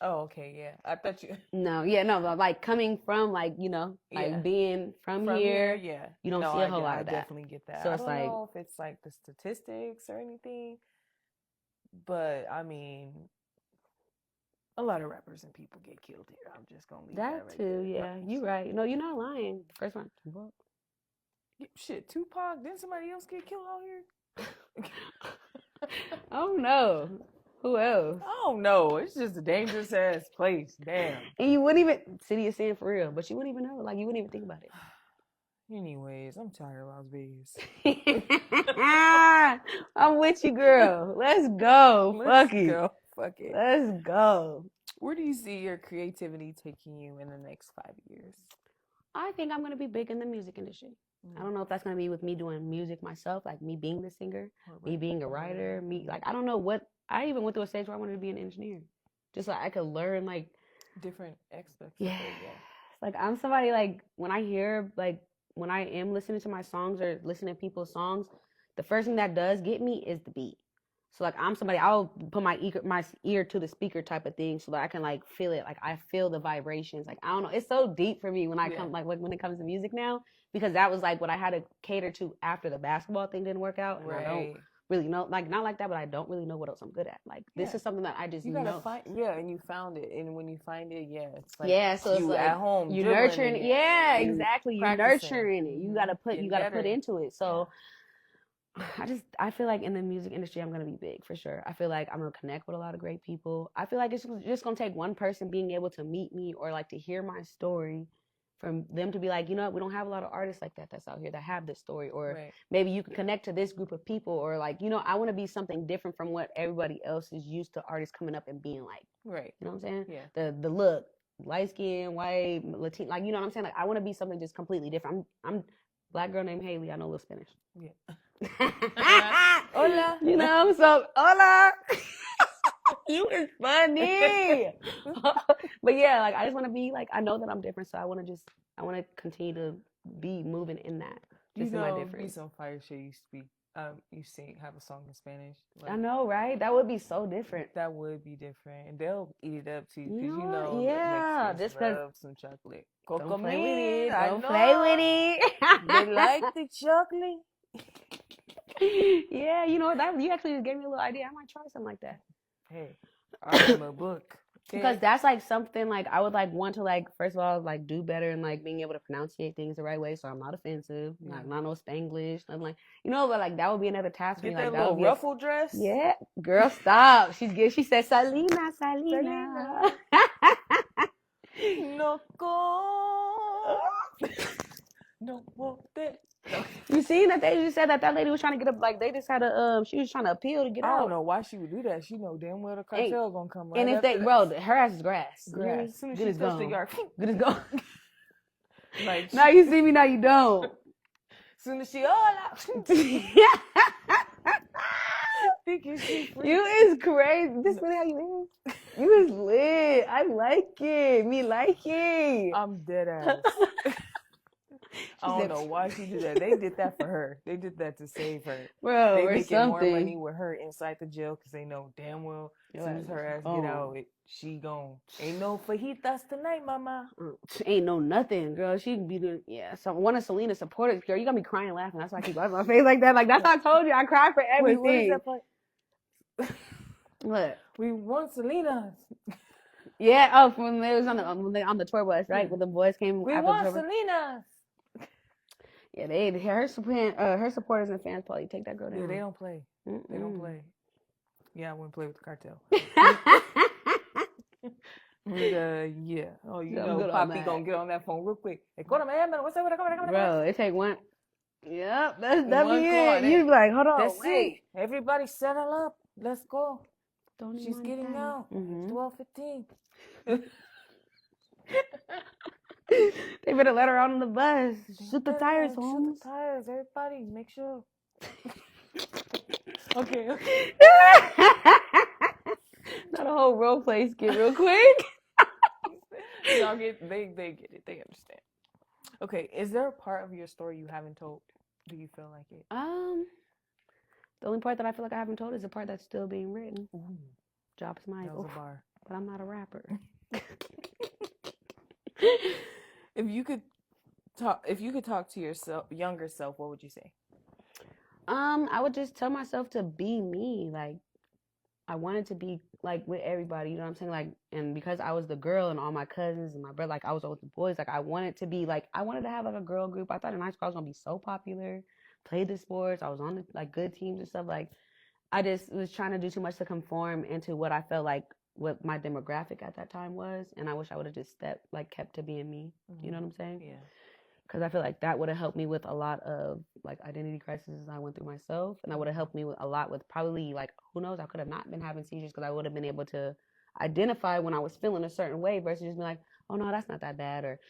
Oh, okay, yeah. I thought you No, but like coming from like, you know, like being from here, you don't see a whole lot of that. I definitely get that. So I don't know if it's like the statistics or anything, but I mean a lot of rappers and people get killed here. I'm just gonna leave that right too. There. Yeah, you're right. No, you're not lying. First one, Tupac. Shit, Tupac. Didn't somebody else get killed out here? Oh no. Who else? Oh no, it's just a dangerous ass place. Damn. And you wouldn't even city of sin for real, but you wouldn't even know. Like you wouldn't even think about it. Anyways, I'm tired of Las Vegas. I'm with you, girl. Let's go. Fuck it. Let's go. Where do you see your creativity taking you in the next 5 years? I think I'm going to be big in the music industry. I don't know if that's going to be with me doing music myself, like me being the singer, me being a writer, I don't know what, I even went through a stage where I wanted to be an engineer. Just so I could learn like different aspects. Yeah. Like I'm somebody like when I am listening to my songs or listening to people's songs, the first thing that does get me is the beat. So like I'm somebody, I'll put my ear to the speaker type of thing so that I can like feel it. Like I feel the vibrations. Like I don't know, it's so deep for me when I come like when it comes to music now, because that was like what I had to cater to after the basketball thing didn't work out. And I don't really know, like not like that, but I don't really know what else I'm good at. Like this is something that I just know. And you found it, and when you find it, it's like so it's like at home, you nurturing it. Yeah, exactly. You nurturing it. You gotta put into it. So. I feel like in the music industry, I'm going to be big for sure. I feel like I'm going to connect with a lot of great people. I feel like it's just going to take one person being able to meet me or like to hear my story from them to be like, you know what, we don't have a lot of artists like that's out here that have this story. Or maybe you can connect to this group of people, or like, you know, I want to be something different from what everybody else is used to artists coming up and being like. Right. You know what I'm saying? Yeah. The look, light skin, white, Latino, like, you know what I'm saying? Like, I want to be something just completely different. I'm black girl named Hailey. I know a little Spanish. Yeah. Hola. You know, so hola. You is funny. But yeah, like I just want to be like I know that I'm different, so I want to continue to be moving in that. Just in my Be difference. some fire shit. You speak. You sing. Have a song in Spanish. I know, right? That would be so different. That would be different, and they'll eat it up too, because You you know what? know Yeah, Mexicans just 'cause- love some chocolate. Don't play with Cocomini, it. I Don't know. play with it. They like the chocolate. Yeah, you know what? That you actually just gave me a little idea. I might try something like that. Hey, I'm a book. Because that's like something like I would like want to like first of all like do better in like being able to pronunciate things the right way, so I'm not offensive, like not no Spanglish, nothing like but like that would be another task for Get me. Like that that little would be ruffle dress. yeah, girl, stop. She said Salina, Salina. No go. No more that. You seen that they just said that lady was trying to get up, like they just had a she was trying to appeal to get out. I don't know why she would do that. She know damn well the cartel gonna come right And if after they, that. bro, her ass is grass. Grass. As soon as Good she as touched gone. the yard, Good as gone. like Now you see me, now you don't. as soon as she thinking she free. You is crazy. This really how you is? You is lit. I like it. Me like it. I'm dead ass. I don't know why she did that. They did that for her. They did that to save her. Bro, They or making something. more money with her inside the jail because they know damn well as soon as her ass get out, she gone. Ain't no fajitas tonight, mama. Ain't no nothing, girl. She be doing So one of Selena's supporters, girl, you got me crying laughing. That's why I keep laughing my face like that. Like that's how I told you. I cry for everything. Wait, what is that part? What? We want Selena's. Yeah. Oh, when they was on the tour bus, right? When the boys came. We after want the tour bus. Selena's. Yeah, her supporters and fans probably take that girl down. Yeah, they don't play. They don't play. Yeah, I wouldn't play with the cartel. Yeah. Oh, you know, Poppy gonna get on that phone real quick. Hey, what's up? Bro, it take one. Yep, that'd be call, it. You'd be like, hold on, That's wait. it. Everybody settle up. Let's go. Don't She's getting out. Mm-hmm. 12:15. They better let her out on the bus. Shoot the tires, Shoot the tires. Everybody, make sure. Okay. Not a whole role play skit real quick. Y'all they get it. They understand. Okay, is there a part of your story you haven't told? Do you feel like it? The only part that I feel like I haven't told is the part that's still being written. Ooh, Drops my that was a bar. But I'm not a rapper. If you could talk to yourself, younger self, what would you say? I would just tell myself to be me. Like, I wanted to be like with everybody, you know what I'm saying? Like, and because I was the girl and all my cousins and my brother, like I was with the boys, like I wanted to be like, I wanted to have like a girl group. I thought in high school I was gonna be so popular, played the sports, I was on like good teams and stuff. Like, I just was trying to do too much to conform into what I felt like what my demographic at that time was, and I wish I would have just kept to being me. Mm-hmm. You know what I'm saying? Yeah. Because I feel like that would have helped me with a lot of like identity crises I went through myself, and that would have helped me with a lot with probably like who knows, I could have not been having seizures because I would have been able to identify when I was feeling a certain way versus just be like, oh no, that's not that bad, or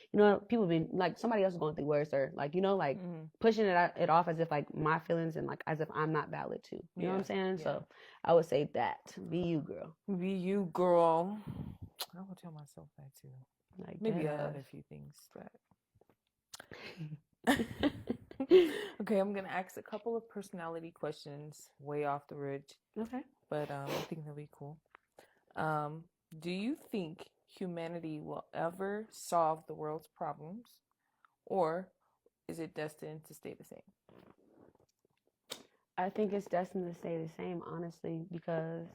people being like somebody else is going through worse, or like mm-hmm. pushing it off as if like my feelings and like as if I'm not valid too. You know what I'm saying? Yeah. So I would say that be you, girl. Be you, girl. I will tell myself that too. Like maybe a few things, but. Okay, I'm gonna ask a couple of personality questions way off the ridge. Okay. But I think they'll be cool. Do you think humanity will ever solve the world's problems, or is it destined to stay the same? I think it's destined to stay the same, honestly, because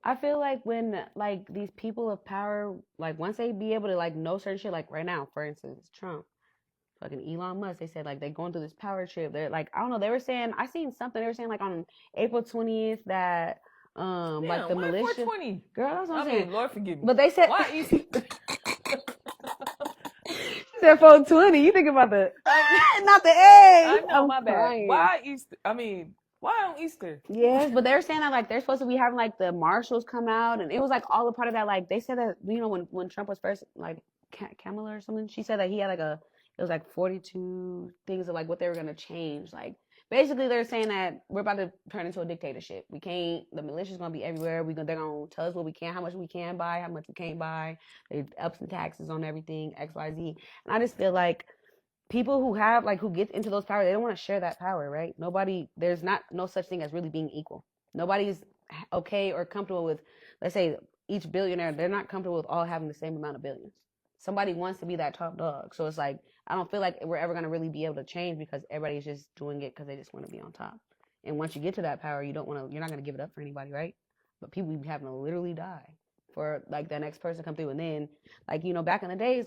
I feel like when like these people of power, like once they be able to like know certain shit, like right now, for instance, Trump. Fucking Elon Musk, they said like they're going through this power trip. They're like, I don't know, they were saying, I seen something, they were saying like on April 20th that like the militia 420? Girl, that's what I'm saying. Lord forgive me. But they said why Easter? She said 420. You think about the not the egg. I know, my bad. Why Easter? Why on Easter? Yes, but they were saying that like they're supposed to be having like the marshals come out, and it was like all a part of that. Like they said that when Trump was first like Kamala or something, she said that he had like it was like 42 things of like what they were gonna change. Like basically they're saying that we're about to turn into a dictatorship. We can't. The militia's gonna be everywhere. They're gonna tell us what we can, how much we can buy, how much we can't buy. They ups and taxes on everything, X, Y, Z. And I just feel like people who have who get into those powers, they don't want to share that power, right? There's no such thing as really being equal. Nobody's okay or comfortable with, let's say, each billionaire. They're not comfortable with all having the same amount of billions. Somebody wants to be that top dog. So it's like, I don't feel like we're ever going to really be able to change because everybody's just doing it because they just want to be on top. And once you get to that power, you're not going to give it up for anybody, right? But people be having to literally die for the next person to come through. And then back in the days,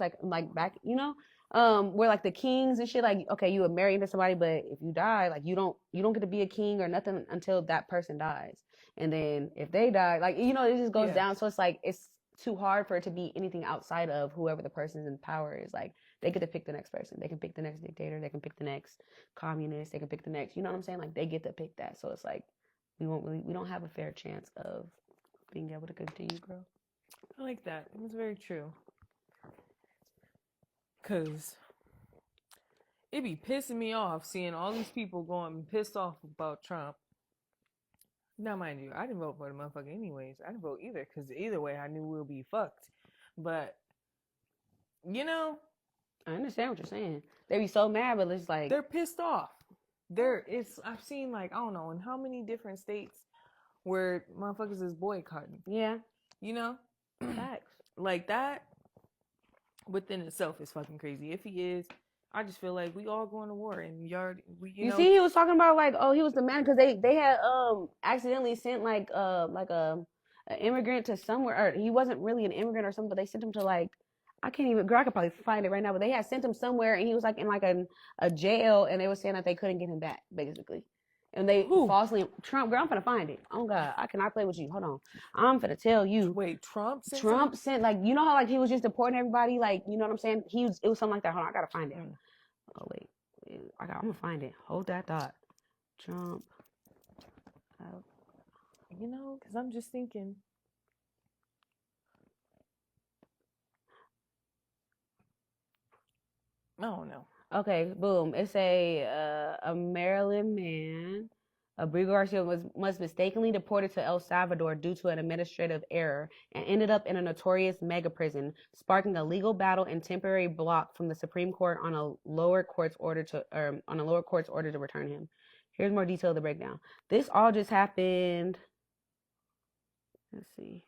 where the kings and shit, okay, you were married to somebody, but if you die, you don't get to be a king or nothing until that person dies. And then if they die, it just goes down. So it's it's too hard for it to be anything outside of whoever the person's in power is. They get to pick the next person. They can pick the next dictator. They can pick the next communist. They can pick the next, you know what I'm saying? They get to pick that. So it's we don't have a fair chance of being able to continue, bro. I like that. It's very true. Cause it be pissing me off seeing all these people going pissed off about Trump. Now, mind you, I didn't vote for the motherfucker anyways. I didn't vote either, because either way, I knew we'll be fucked. But, I understand what you're saying. They be so mad, but it's they're pissed off. I've seen I don't know in how many different states where motherfuckers is boycotting. Yeah. Facts. That within itself is fucking crazy. If he is, I just feel like we all going to war, and you know. See, he was talking about he was the man because they had accidentally sent an immigrant to somewhere, or he wasn't really an immigrant or something, but they sent him to I can't even, girl, I could probably find it right now, but they had sent him somewhere, and he was in a jail, and they were saying that they couldn't get him back, basically. And they falsely, Trump, girl, I'm finna find it. Oh God, I cannot play with you. Hold on. I'm finna tell you. Wait, Trump sent you know how he was just deporting everybody? You know what I'm saying? It was something like that. Hold on, I gotta find it. Oh wait, I'm gonna find it. Hold that thought. Trump. because I'm just thinking. I don't know. Okay, boom. It's a Maryland man. Abrigo Garcia was mistakenly deported to El Salvador due to an administrative error and ended up in a notorious mega prison, sparking a legal battle and temporary block from the Supreme Court on a lower court's order to return him. Here's more detail of the breakdown. This all just happened. Let's see.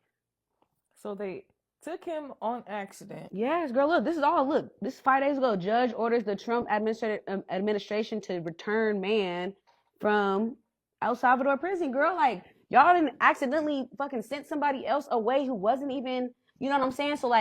So they took him on accident. Yes, girl. Look, this is 5 days ago. Judge orders the Trump administration to return man from El Salvador prison. Girl, y'all didn't accidentally fucking sent somebody else away who wasn't even, you know what I'm saying? So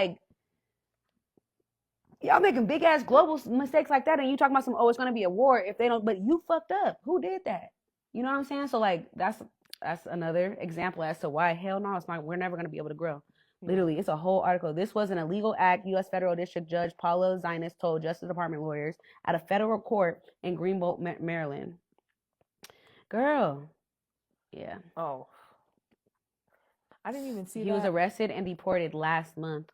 y'all making big ass global mistakes like that, and you talking about it's gonna be a war if they don't. But you fucked up. Who did that? You know what I'm saying? So that's another example as to why hell no, we're never gonna be able to grow. Literally, it's a whole article. This was an illegal act, U.S. Federal District Judge Paula Zinas told Justice Department lawyers at a federal court in Greenbolt, Maryland. Girl. Yeah. Oh. I didn't even see that. He was arrested and deported last month,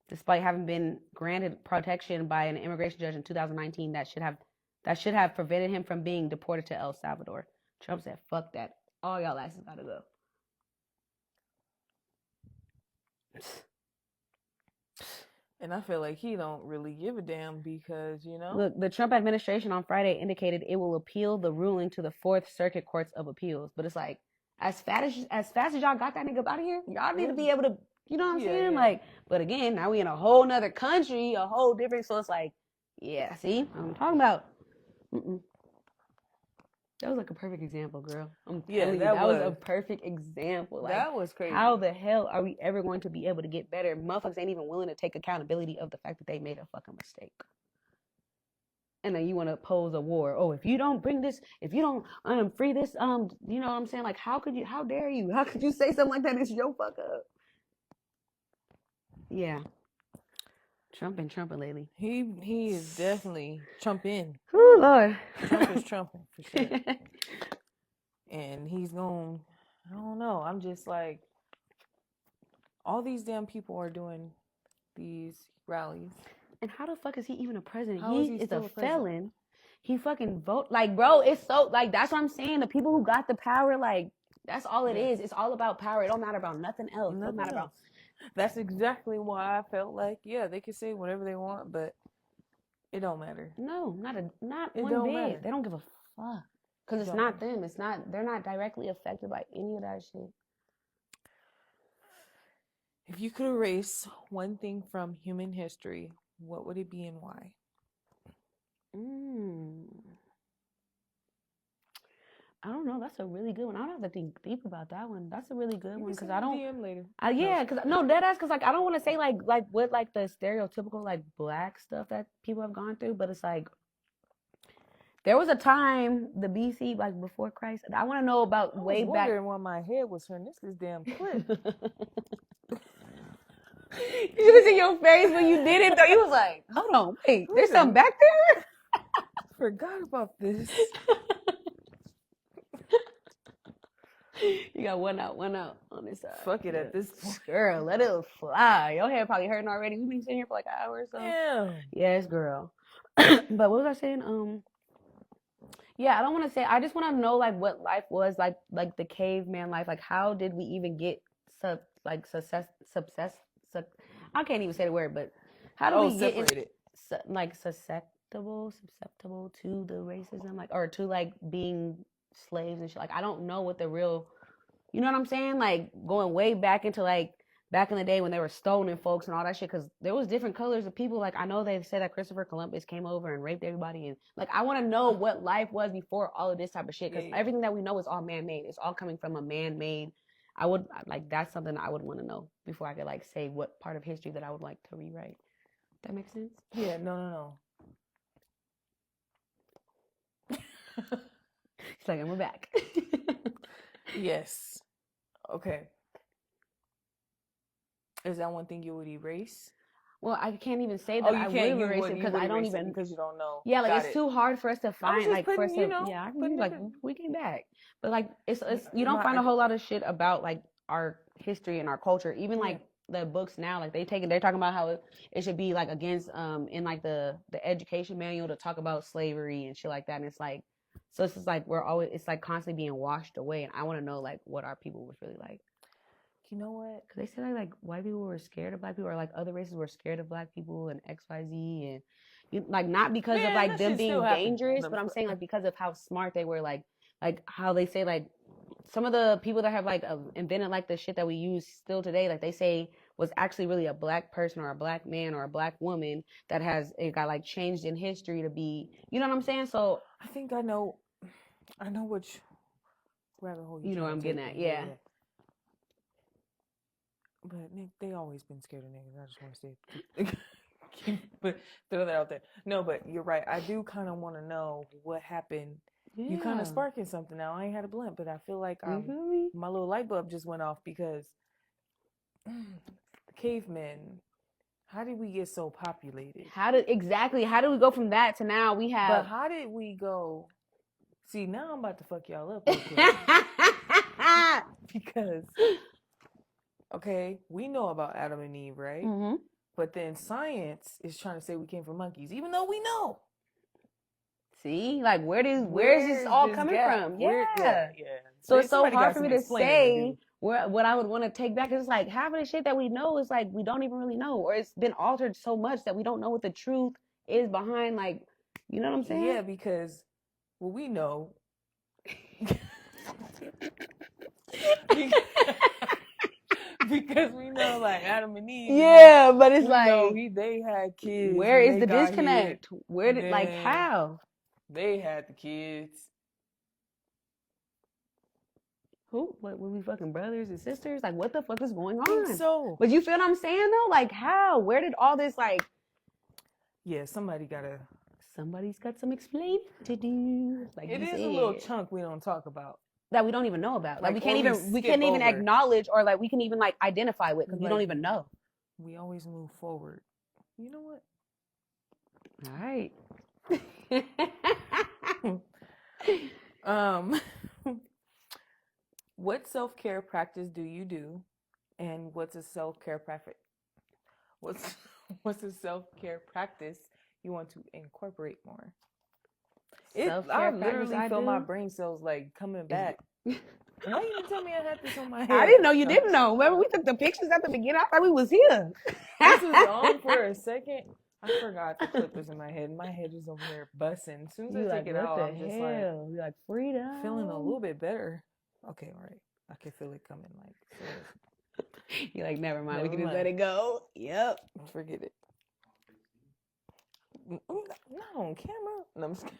despite having been granted protection by an immigration judge in 2019 that should have prevented him from being deported to El Salvador. Trump said, fuck that. All y'all asses gotta go. And I feel like he don't really give a damn because, Look, the Trump administration on Friday indicated it will appeal the ruling to the Fourth Circuit Courts of Appeals. But it's as fast as y'all got that nigga out of here, y'all need to be able to, you know what I'm saying? Yeah. But again, now we in a whole nother country, a whole different, so it's see, I'm talking about. That was a perfect example, girl. I'm telling you, that was a perfect example. That was crazy. How the hell are we ever going to be able to get better? Motherfuckers ain't even willing to take accountability of the fact that they made a fucking mistake. And then you want to oppose a war. Oh, if you don't bring this, if you don't free this, you know what I'm saying? How dare you? How could you say something like that? It's your fuck up. Yeah. Trump been trumping lately. He is definitely trumping. Oh Lord. Trump is trumping for sure. And he's going, I don't know. I'm just all these damn people are doing these rallies. And how the fuck is he even a president? How He is he is still a a president? felon. he fucking vote. Like, bro, it's so, like, that's what I'm saying. The people who got the power, like, that's all it is. It's all about power. It don't matter about nothing else. It don't matter about. That's exactly why I felt like, yeah, they can say whatever they want, but it don't matter. No, not It one don't bit. matter. They don't give a fuck. Because it's Don't not matter. them. It's not, they're not directly affected by any of that shit. If you could erase one thing from human history, what would it be and why? I don't know. That's a really good one. I don't have to think deep about that one. That's a really good one because I I don't. DM later. Yeah, because no, dead ass. Because like I don't want to say like what like the stereotypical like black stuff that people have gone through, but it's like there was a time the BC like before Christ. I want to know about I way was back. wondering why my head was hurting. This damn clip. You should have seen your face when you did it though. You was like, hold on, wait, there's something back there. Forgot about this. You got one out on this side. Fuck it at this point. Girl, let it fly. Your head probably hurting already. We've been sitting here for like an hour or so. Yeah. Yes, girl. But what was I saying? Yeah, I don't want to say. I just want to know like what life was like the caveman life. Like, how did we even get I can't even say the word, but how do we get separated? Susceptible to the racism, like, or to like being slaves and shit. Like, I don't know what the real, you know what I'm saying? Like going way back into like back in the day when they were stoning folks and all that shit, because there was different colors of people. Like, I know they said that Christopher Columbus came over and raped everybody, and like I want to know what life was before all of this type of shit, because everything that we know is all man-made. It's all coming from a man-made. I would like, that's something I would want to know before I could like say what part of history that I would like to rewrite. That makes sense? Yeah, no. It's like, and we're back. Yes. Okay. Is that one thing you would erase? Well, I can't even say that I would erase it because I don't even, because you don't know. Yeah, like it's too hard for us to find, like for us to, yeah, I can like we came back, but like it's you don't find a whole lot of shit about like our history and our culture. Even like the books now, like they're talking about how it should be like against in like the education manual to talk about slavery and shit like that, and it's like, so it's just like it's like constantly being washed away, and I want to know like what our people was really like. You know what? Because they said like white people were scared of black people, or like other races were scared of black people and XYZ, and like not because of like them being dangerous, but I'm saying like because of how smart they were, like how they say like some of the people that have like invented like the shit that we use still today, like they say was actually really a black person or a black man or a black woman that it got like changed in history to be, you know what I'm saying? So I think I know which rabbit hole you know what I'm getting at, yeah. But Nick, they always been scared of niggas. I just want to say, but throw that out there. No, but you're right. I do kind of want to know what happened. Yeah. You kind of sparking something now. I ain't had a blunt, but I feel like my little light bulb just went off because the cavemen. How did we get so populated? How did we go from that to now we have? But how did we go? See, now I'm about to fuck y'all up real quick. Because. Okay, we know about Adam and Eve, right? Mm-hmm. But then science is trying to say we came from monkeys, even though we know. See, like where is this all coming from? Yeah. So it's so hard for me to say what I would want to take back. It's like half of the shit that we know is like we don't even really know, or it's been altered so much that we don't know what the truth is behind. Like, you know what I'm saying? Yeah, because we know. Because we know, like, Adam and Eve. Yeah, but it's like they had kids. Where is the disconnect? Where did how? They had the kids. Who? What? Were we fucking brothers and sisters? Like, what the fuck is going on? So, but you feel what I'm saying though? Like, how? Where did all this like? Yeah, somebody's got some explaining to do. Like, it is a little chunk we don't talk about. That we don't even know about. Like we can't even acknowledge, or like we can even like identify with, because we don't even know. We always move forward. You know what? All right. What self-care practice do you do, and what's a self-care practice? What's a self-care practice you want to incorporate more? I practice literally feel my do. brain cells like coming back. Why you didn't tell me I had this on my head? I didn't know you didn't know. Remember, we took the pictures at the beginning. I thought we was here. This was on for a second. I forgot the clip was in my head. My head was over here busting. As soon as You I like, take it what out, the I'm just hell? You like freedom? feeling a little bit better. Okay, all right. I can feel it coming. You're like, never mind. Never We can just mind. let it go. Yep. Forget it. Not on camera. No, I'm just kidding.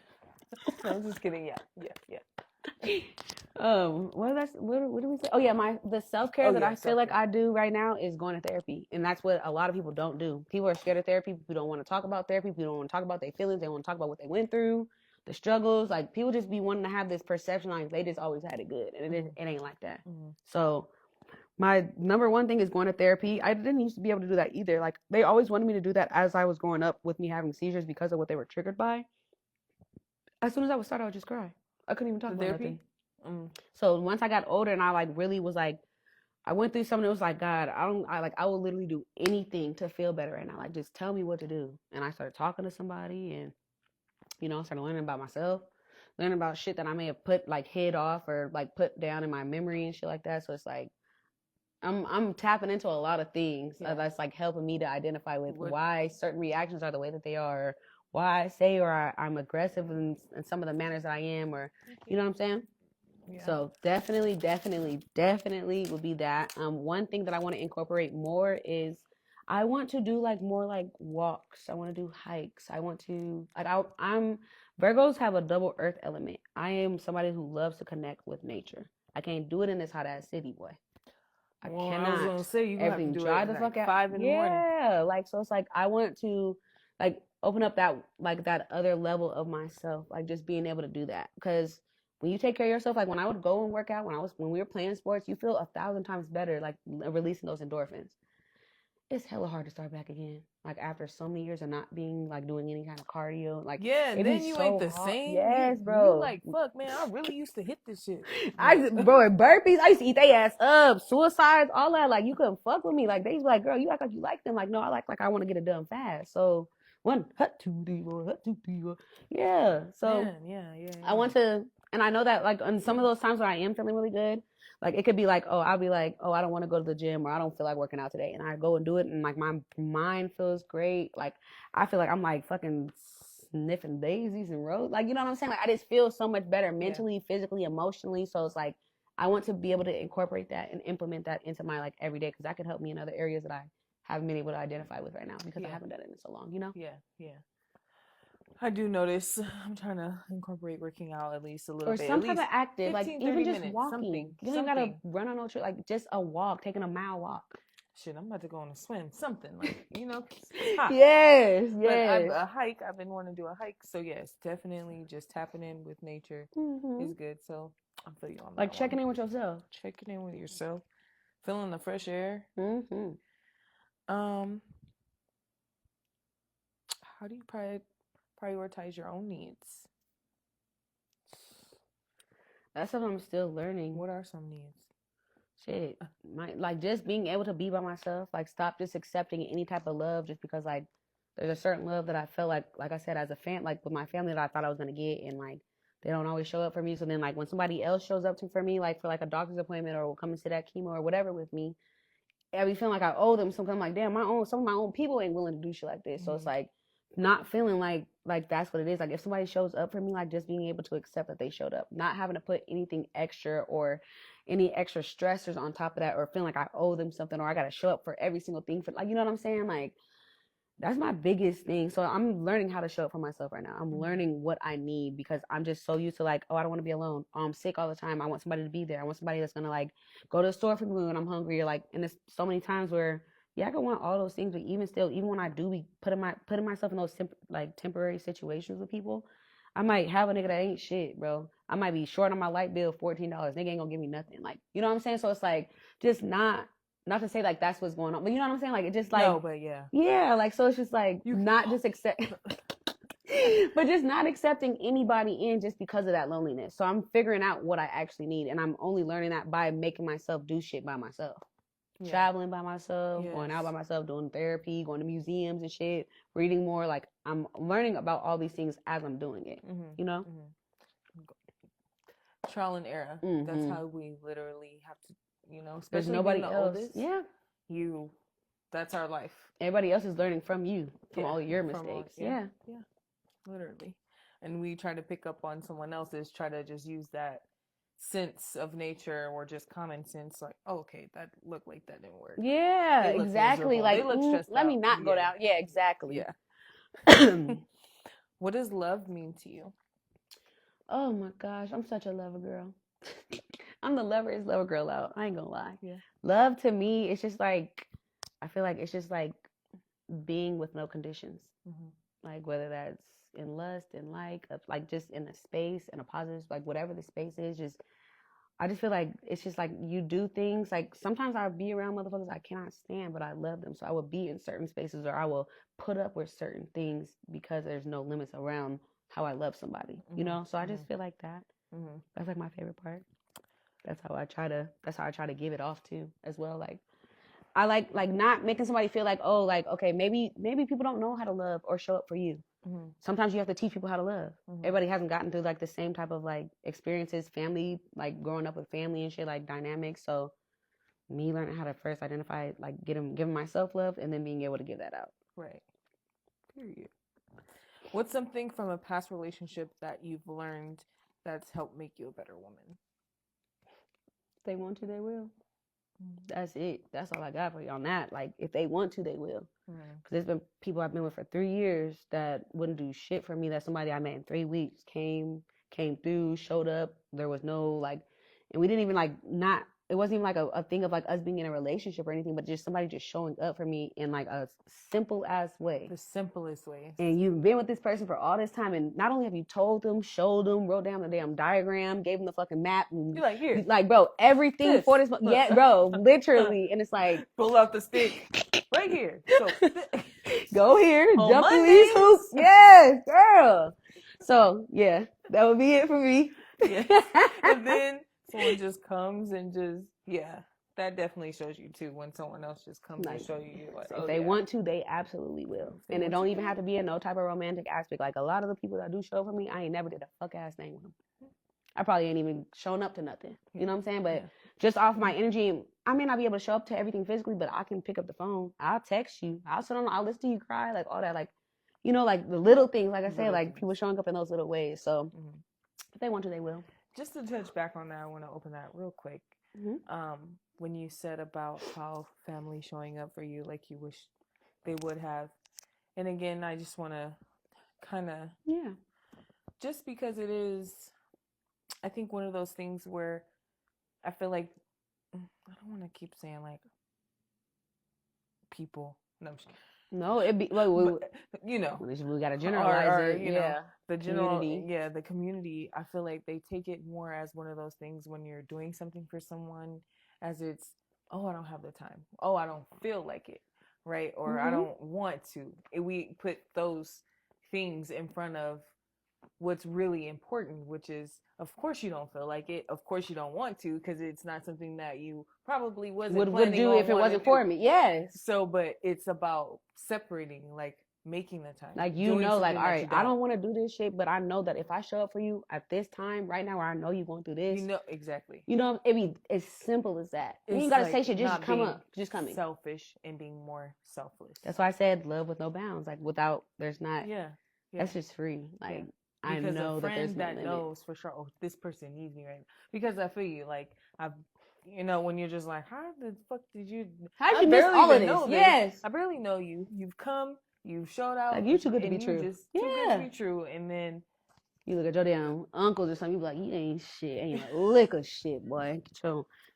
No, I'm just kidding. Yeah. What do we say? Oh yeah, the self-care that I feel like self-care. I do right now is going to therapy, and that's what a lot of people don't do. People are scared of therapy. People don't want to talk about therapy. People don't want to talk about their feelings. They want to talk about what they went through, the struggles. Like people just be wanting to have this perception like they just always had it good, and it ain't like that. Mm-hmm. So my number one thing is going to therapy. I didn't used to be able to do that either. Like they always wanted me to do that as I was growing up with me having seizures because of what they were triggered by. As soon as I would start, I would just cry. I couldn't even talk about therapy. nothing. So once I got older and I like really was like, I went through something that was like, God, I will literally do anything to feel better right now. Like just tell me what to do. And I started talking to somebody and, I started learning about myself, learning about shit that I may have put like hid off or like put down in my memory and shit like that. So it's like, I'm tapping into a lot of things that's like helping me to identify with why certain reactions are the way that they are, or why I say or I'm aggressive in some of the manners that I am, or you know what I'm saying? Yeah. So definitely would be that. One thing that I want to incorporate more is I want to do like more like walks. I want to do hikes. I want to I'm Virgos have a double earth element. I am somebody who loves to connect with nature. I can't do it in this hot ass city, boy. I cannot. I was gonna say you have to do dry it the like fuck out. 5 in the morning. Yeah, like so it's like I want to like open up that like that other level of myself, like just being able to do that. Because when you take care of yourself, like when I would go and work out, when we were playing sports, you feel 1,000 times better, like releasing those endorphins. It's hella hard to start back again. Like after so many years of not being like doing any kind of cardio, like and then you ain't the same. Yes, bro. You like fuck, man. I really used to hit this shit. Burpees. I used to eat their ass up. Suicides, all that. Like you couldn't fuck with me. Like they was like, girl, you act like you like them. Like no, I I want to get it done fast. So 1, 2, 3, 4, 2, 3, 4. Yeah. So yeah. I want to, and I know that like on some of those times where I am feeling really good. Like it could be like, I'll be like, I don't want to go to the gym or I don't feel like working out today. And I go and do it and like my mind feels great. Like I feel like I'm like fucking sniffing daisies and roses. Like, you know what I'm saying? Like I just feel so much better mentally, physically, emotionally. So it's like, I want to be able to incorporate that and implement that into my like everyday because that could help me in other areas that I haven't been able to identify with right now because I haven't done it in so long, Yeah. I do notice I'm trying to incorporate working out at least a little bit. Or some type of active, 15, like even just minutes, walking. You don't gotta run on no trip, like just a walk, taking a mile walk. Shit, I'm about to go on a swim, something like, it's hot. Yes. But a hike, I've been wanting to do a hike. So yes, definitely just tapping in with nature is good. So I feel you on that. Like checking in with yourself. Checking in with yourself. Feeling the fresh air. Mm-hmm. How do you prioritize your own needs? That's something I'm still learning. What are some needs? Shit, like just being able to be by myself. Like stop just accepting any type of love just because like there's a certain love that I felt like I said as a fan, like with my family that I thought I was gonna get, and like they don't always show up for me. So then like when somebody else shows up for me, like for like a doctor's appointment or will come and sit at chemo or whatever with me, I be feeling like I owe them something. I'm like, damn, some of my own people ain't willing to do shit like this. So it's like not feeling like that's what it is. Like if somebody shows up for me, like just being able to accept that they showed up, not having to put anything extra or any extra stressors on top of that, or feeling like I owe them something or I gotta show up for every single thing for, like, you know what I'm saying? Like that's my biggest thing. So I'm learning how to show up for myself right now. I'm learning what I need because I'm just so used to like, I don't want to be alone. I'm sick all the time. I want somebody to be there. I want somebody that's gonna like go to the store for me when I'm hungry, or like, and there's so many times where I could want all those things, but even when I do be putting myself in those temporary situations with people, I might have a nigga that ain't shit, bro. I might be short on my light bill, $14. Nigga ain't gonna give me nothing. Like, you know what I'm saying? So it's like just not to say like that's what's going on, but you know what I'm saying? Like it just like no, but yeah, like so it's just like not just accept, but just not accepting anybody in just because of that loneliness. So I'm figuring out what I actually need, and I'm only learning that by making myself do shit by myself. traveling by myself, going out Yes. by myself, doing therapy, going to museums and shit, reading more. Like I'm learning about all these things as I'm doing it. You know? Trial and error. That's Mm-hmm. how we literally have to, you know, There's especially nobody being the else. oldest. Yeah. That's our life. Everybody else is learning from you, from all your from all- mistakes. yeah, literally. And we try to pick up on someone else's, try to just use that sense of nature or just common sense, like, oh, okay, that looked like that didn't work. Yeah, They look exactly. miserable. Like, They look stressed let me out. not go Yeah. down. Yeah, exactly. Yeah. What does love mean to you? Oh my gosh, I'm such a lover girl. I'm the lover girl out. I ain't gonna lie. Yeah. Love to me, it's just like, I feel like it's just like being with no conditions. Like whether that's in lust and like just in a space, in a positive, like whatever the space is, just I just feel like it's just like you do things. Like sometimes I'll be around motherfuckers I cannot stand, but I love them. So I will be in certain spaces or I will put up with certain things because there's no limits around how I love somebody, you know? So I just feel like that. That's like my favorite part. That's how I try to give it off to as well. Like I like not making somebody feel like, oh, like, okay, maybe people don't know how to love or show up for you. Sometimes you have to teach people how to love. Everybody hasn't gotten through like the same type of like experiences, family, like growing up with family and shit, like dynamics. So me learning how to first identify, like giving myself love and then being able to give that out. Right. Period. What's something from a past relationship that you've learned that's helped make you a better woman? If they want to, they will. That's it. That's all I got for you on that. Like, if they want to, they will. Because there's been people I've been with for 3 years that wouldn't do shit for me. That somebody I met in 3 weeks came through, showed up. There was no, like, and we didn't even, like, not, it wasn't even, like, a thing of, like, us being in a relationship or anything, but just somebody just showing up for me in, like, a simple-ass way. The simplest way. And you've been with this person for all this time, and not only have you told them, showed them, wrote down the damn diagram, gave them the fucking map, and you're like, here, like, bro, everything this. for this, yeah, bro, literally, and it's like, pull out the stick right here. So go here, on jump through Mondays. these hoops, yes, girl. So yeah, that would be it for me. Yeah. And then someone just comes and just, yeah, that definitely shows you too when someone else just comes Like, and show you. You're like, if oh, they yeah. want to, they absolutely will. And it don't even have to be in no type of romantic aspect. Like a lot of the people that do show for me, I ain't never did a fuck ass thing with them. I probably ain't even shown up to nothing. You know what I'm saying? But just off my energy, I may not be able to show up to everything physically, but I can pick up the phone. I'll text you. I'll listen to you cry, like all that, like, you know, like the little things, like I said, like people showing up in those little ways. So if they want to, they will. Just to touch back on that, I want to open that real quick. When you said about how family showing up for you like you wish they would have. And again, I just want to kind of, just because it is, I think one of those things where I feel like, I don't want to keep saying like people. No, I'm just kidding. No, it'd be like, you know, we gotta generalize it. You know, the general community. The community. I feel like they take it more as one of those things when you're doing something for someone, as it's, oh, I don't have the time. Oh, I don't feel like it, right? Or I don't want to. We put those things in front of what's really important, which is, of course you don't feel like it. Of course you don't want to, because it's not something that you probably would do if it wasn't for me. Yes. So, but it's about separating, like making the time. Like, you know, like, all right, I don't want to do this shit, but I know that if I show up for you at this time right now, where I know you're going through this, you know, exactly. You know, it'd be as simple as that. You ain't gotta say shit. Just come up. Just come in. Selfish and being more selfless. That's why I said love with no bounds. Like without, there's not. Yeah. That's just free. Like. Because I know that there's no limit. Knows for sure, oh, this person needs me right now. Because I feel you, like, you know, when you're just like, how the fuck did you miss all of this? Yes. I barely know you. You've come, you've showed out. Like, you too good to be true. Just too good to be true. And then you look at your damn uncles or something, you be like, you ain't shit. Ain't a lick of shit, boy.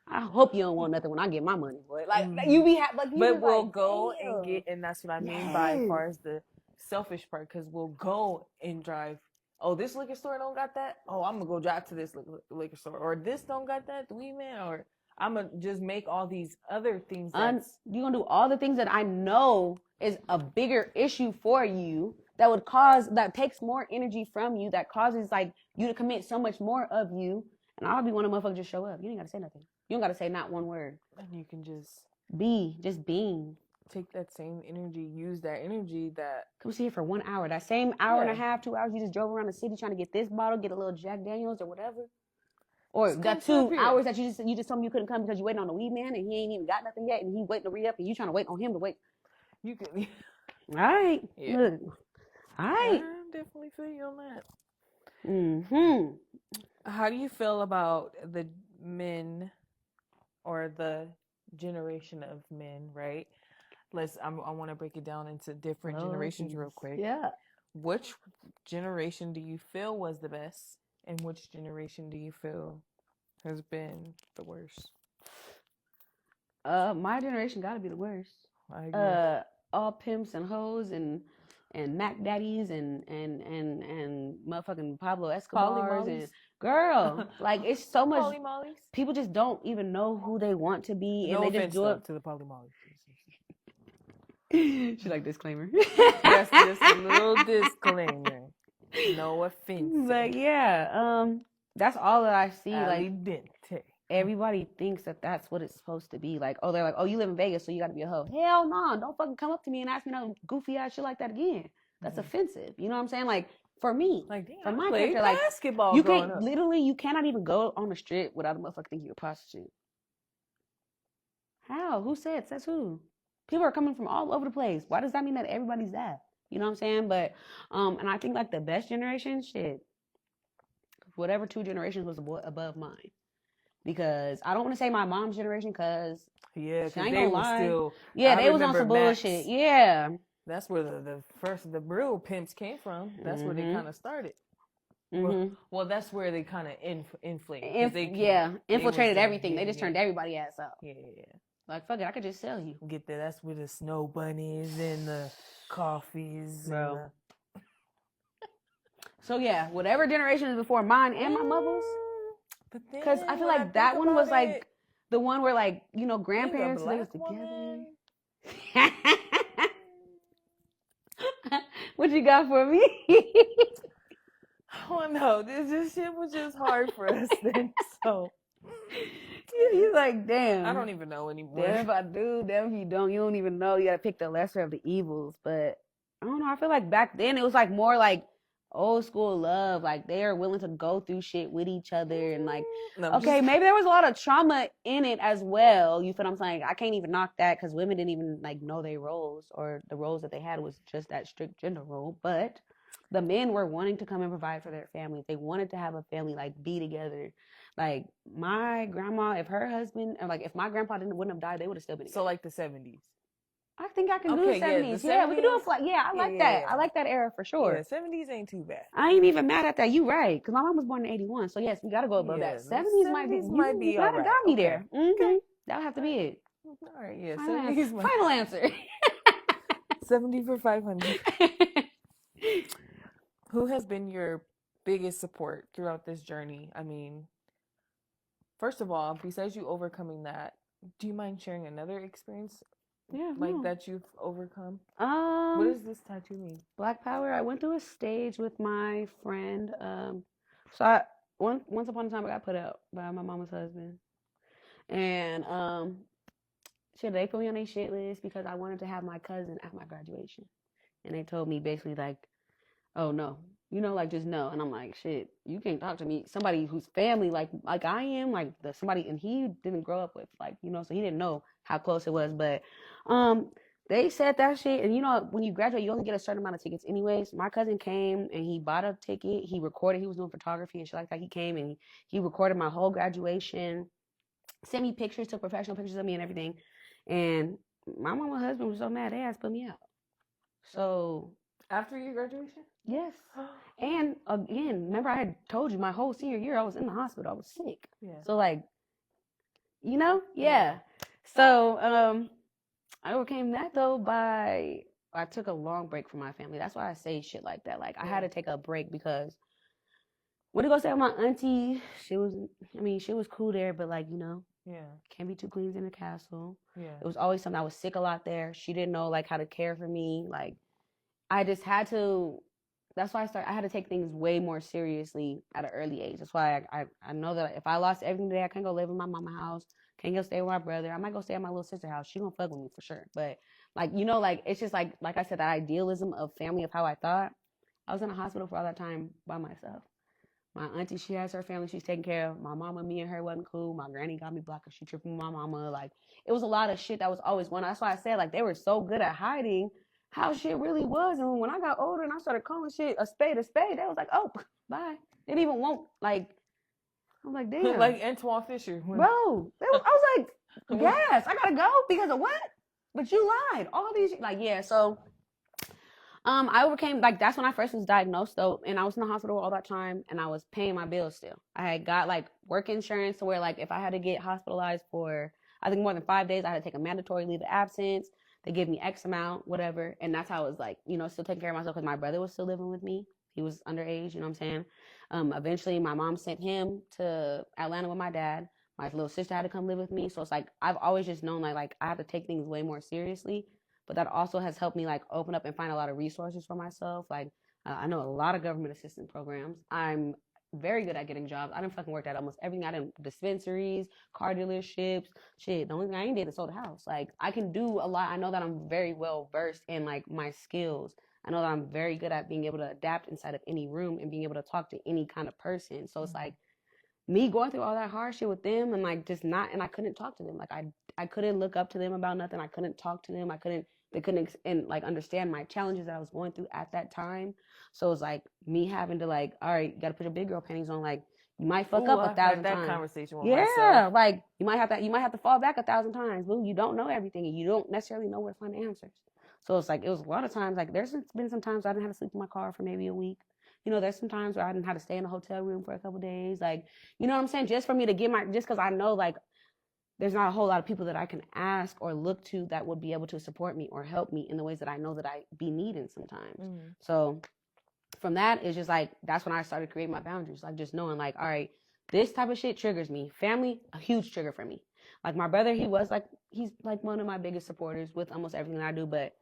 I hope you don't want nothing when I get my money, boy. Like, you be happy. Like, but we'll go and get, and that's what I mean by as far as the selfish part, because we'll go and drive. Oh, this liquor store don't got that? Oh, I'm going to go drive to this liquor store. Or this don't got that? The weed man? Or I'm going to just make all these other things. You're going to do all the things that I know is a bigger issue for you that takes more energy from you, that causes, like, you to commit so much more of you. And I'll be one of motherfuckers just show up. You ain't got to say nothing. You don't got to say not one word. And you can just just being. Take that same energy, use that energy that. Come see here for 1 hour. That same hour and a Yeah. half, 2 hours, you just drove around the city trying to get this bottle, get a little Jack Daniels or whatever. Or Just that come to 2 up hours here. that you just told me you couldn't come because you waiting on the weed man and he ain't even got nothing yet and he waiting to re-up and you trying to wait on him to wait. You can. All right. Yeah. Look. All right. I definitely feel you on that. Mm-hmm. How do you feel about the men or the generation of men, right? I want to break it down into different generations real quick. Yeah. Which generation do you feel was the best, and which generation do you feel has been the worst? My generation got to be the worst. I agree. All pimps and hoes and Mac daddies and motherfucking Pablo Escobars and girl, like it's so much. Polly Mollies. People just don't even know who they want to be, and No they offense just do it. to the Polly Mollies. She like disclaimer. That's just a little disclaimer. No offense. But yeah, that's all that I see. Like Dente. everybody thinks that that's what it's supposed to be. Like, oh, they're like, oh, you live in Vegas, so you got to be a hoe. Hell no, don't fucking come up to me and ask me no goofy ass shit like that again. That's offensive. You know what I'm saying? Like for me, Like, damn, for I my played character, like basketball you growing can't up. literally, you cannot even go on the strip without a motherfucker thinking you're a prostitute. How? Who said? Says who? People are coming from all over the place. Why does that mean that everybody's that? You know what I'm saying? But and I think like the best generation, shit, whatever 2 generations was above mine. Because I don't want to say my mom's generation, because Yeah, she because ain't they gonna were lie. still. Yeah, I they was on some remember Max. bullshit. Yeah. That's where the real pimps came from. That's where they kind of started. Mm-hmm. Well, that's where they kind of inflated. Infiltrated was, everything. They just turned everybody ass out. Yeah. Like, fuck it, I could just sell you. Get that. That's where the snow bunnies and the coffees. Bro. So yeah, whatever generation is before mine and my mother's. Because I feel like that one was like the one where like, you know, grandparents they was together. What you got for me? Oh no, this shit was just hard for us then. So He's like, damn. I don't even know anymore. Damn if I do, damn if you don't. You don't even know. You gotta pick the lesser of the evils. But I don't know. I feel like back then it was like more like old school love. Like they are willing to go through shit with each other and like, maybe there was a lot of trauma in it as well. You feel what I'm saying? I can't even knock that because women didn't even like know their roles, or the roles that they had was just that strict gender role. But the men were wanting to come and provide for their families. They wanted to have a family, like be together. Like my grandma, if her husband, or like if my grandpa wouldn't have died, they would have still been together. So like the 70s. I think I can do the 70s. Yeah, we can do it. I like that. I like that era for sure. Yeah, 70s ain't too bad. I ain't even mad at that. You right, because my mom was born in 81. So yes, we gotta go above that. 70s might be. You gotta right. got me there. Mm-hmm. That'll have to be it. All right, yeah. Final answer. 70 for 500. Who has been your biggest support throughout this journey? I mean, first of all, besides you overcoming that, do you mind sharing another experience? Yeah, that you've overcome? What does this tattoo mean? Black Power. I went through a stage with my friend. So once upon a time I got put out by my mama's husband, and they put me on their shit list because I wanted to have my cousin at my graduation, and they told me basically like, oh no, like just no, and I'm like, shit, you can't talk to me, somebody whose family like I am, like somebody, and he didn't grow up with, like, so he didn't know how close it was, but they said that shit, and when you graduate, you only get a certain amount of tickets anyways. My cousin came and he bought a ticket, he recorded, he was doing photography and shit like that, he came and he recorded my whole graduation, sent me pictures, took professional pictures of me and everything, and my mama and husband was so mad, they asked put me out. So after your graduation? Yes. And again, remember I had told you my whole senior year I was in the hospital. I was sick. Yeah. So like, yeah. So I overcame that though I took a long break from my family. That's why I say shit like that. Like I had to take a break because when it goes to my auntie, she was cool there, but like, can't be two queens in a castle. Yeah. It was always something. I was sick a lot there. She didn't know like how to care for me. Like I just had to that's why I had to take things way more seriously at an early age. That's why I know that if I lost everything today, I can't go live in my mama's house. Can't go stay with my brother. I might go stay at my little sister's house. She gonna fuck with me for sure. But like, you know, like it's just like I said, that idealism of family of how I thought. I was in a hospital for all that time by myself. My auntie, she has her family she's taking care of. My mama, me and her wasn't cool. My granny got me blocked because she tripped with my mama. Like, it was a lot of shit that was always one. That's why I said, like, they were so good at hiding how shit really was. And when I got older and I started calling shit a spade, they was like, oh, bye. They didn't even want, like, I'm like, damn. Like Antoine Fisher. Bro, I was like, yes, I gotta go because of what? But you lied. All these, like, yeah, so... I overcame, like, that's when I first was diagnosed, though, and I was in the hospital all that time, and I was paying my bills still. I had got, like, work insurance to where, like, if I had to get hospitalized for, I think, more than 5 days, I had to take a mandatory leave of absence. They gave me X amount, whatever, and that's how I was, like, you know, still taking care of myself because my brother was still living with me. He was underage, you know what I'm saying? Eventually, my mom sent him to Atlanta with my dad. My little sister had to come live with me, so it's, like, I've always just known, like I have to take things way more seriously. But that also has helped me, like, open up and find a lot of resources for myself. Like, I know a lot of government assistance programs. I'm very good at getting jobs. I done fucking worked at almost everything. I done dispensaries, car dealerships, shit. The only thing I ain't did is sold a house. Like, I can do a lot. I know that I'm very well versed in, like, my skills. I know that I'm very good at being able to adapt inside of any room and being able to talk to any kind of person. So it's like, me going through all that hard shit with them and, like, just not, and I couldn't talk to them. Like, I couldn't look up to them about nothing. I couldn't talk to them. They couldn't like understand my challenges that I was going through at that time. So it's like me having to, like, all right, you got to put your big girl panties on. Like, you might fuck up 1,000 times. That conversation with myself. Yeah, like you might have to fall back 1,000 times. Boo, you don't know everything, and you don't necessarily know where to find the answers. So it's like it was a lot of times. Like, there's been some times I didn't have to sleep in my car for maybe a week. You know, there's some times where I didn't have to stay in a hotel room for a couple of days. Like, you know what I'm saying? Just for me to get just because I know, like, there's not a whole lot of people that I can ask or look to that would be able to support me or help me in the ways that I know that I be needing sometimes. Mm-hmm. So from that, it's just like, that's when I started creating my boundaries. Like, just knowing, like, all right, this type of shit triggers me. Family, a huge trigger for me. Like, my brother, he's like one of my biggest supporters with almost everything I do, but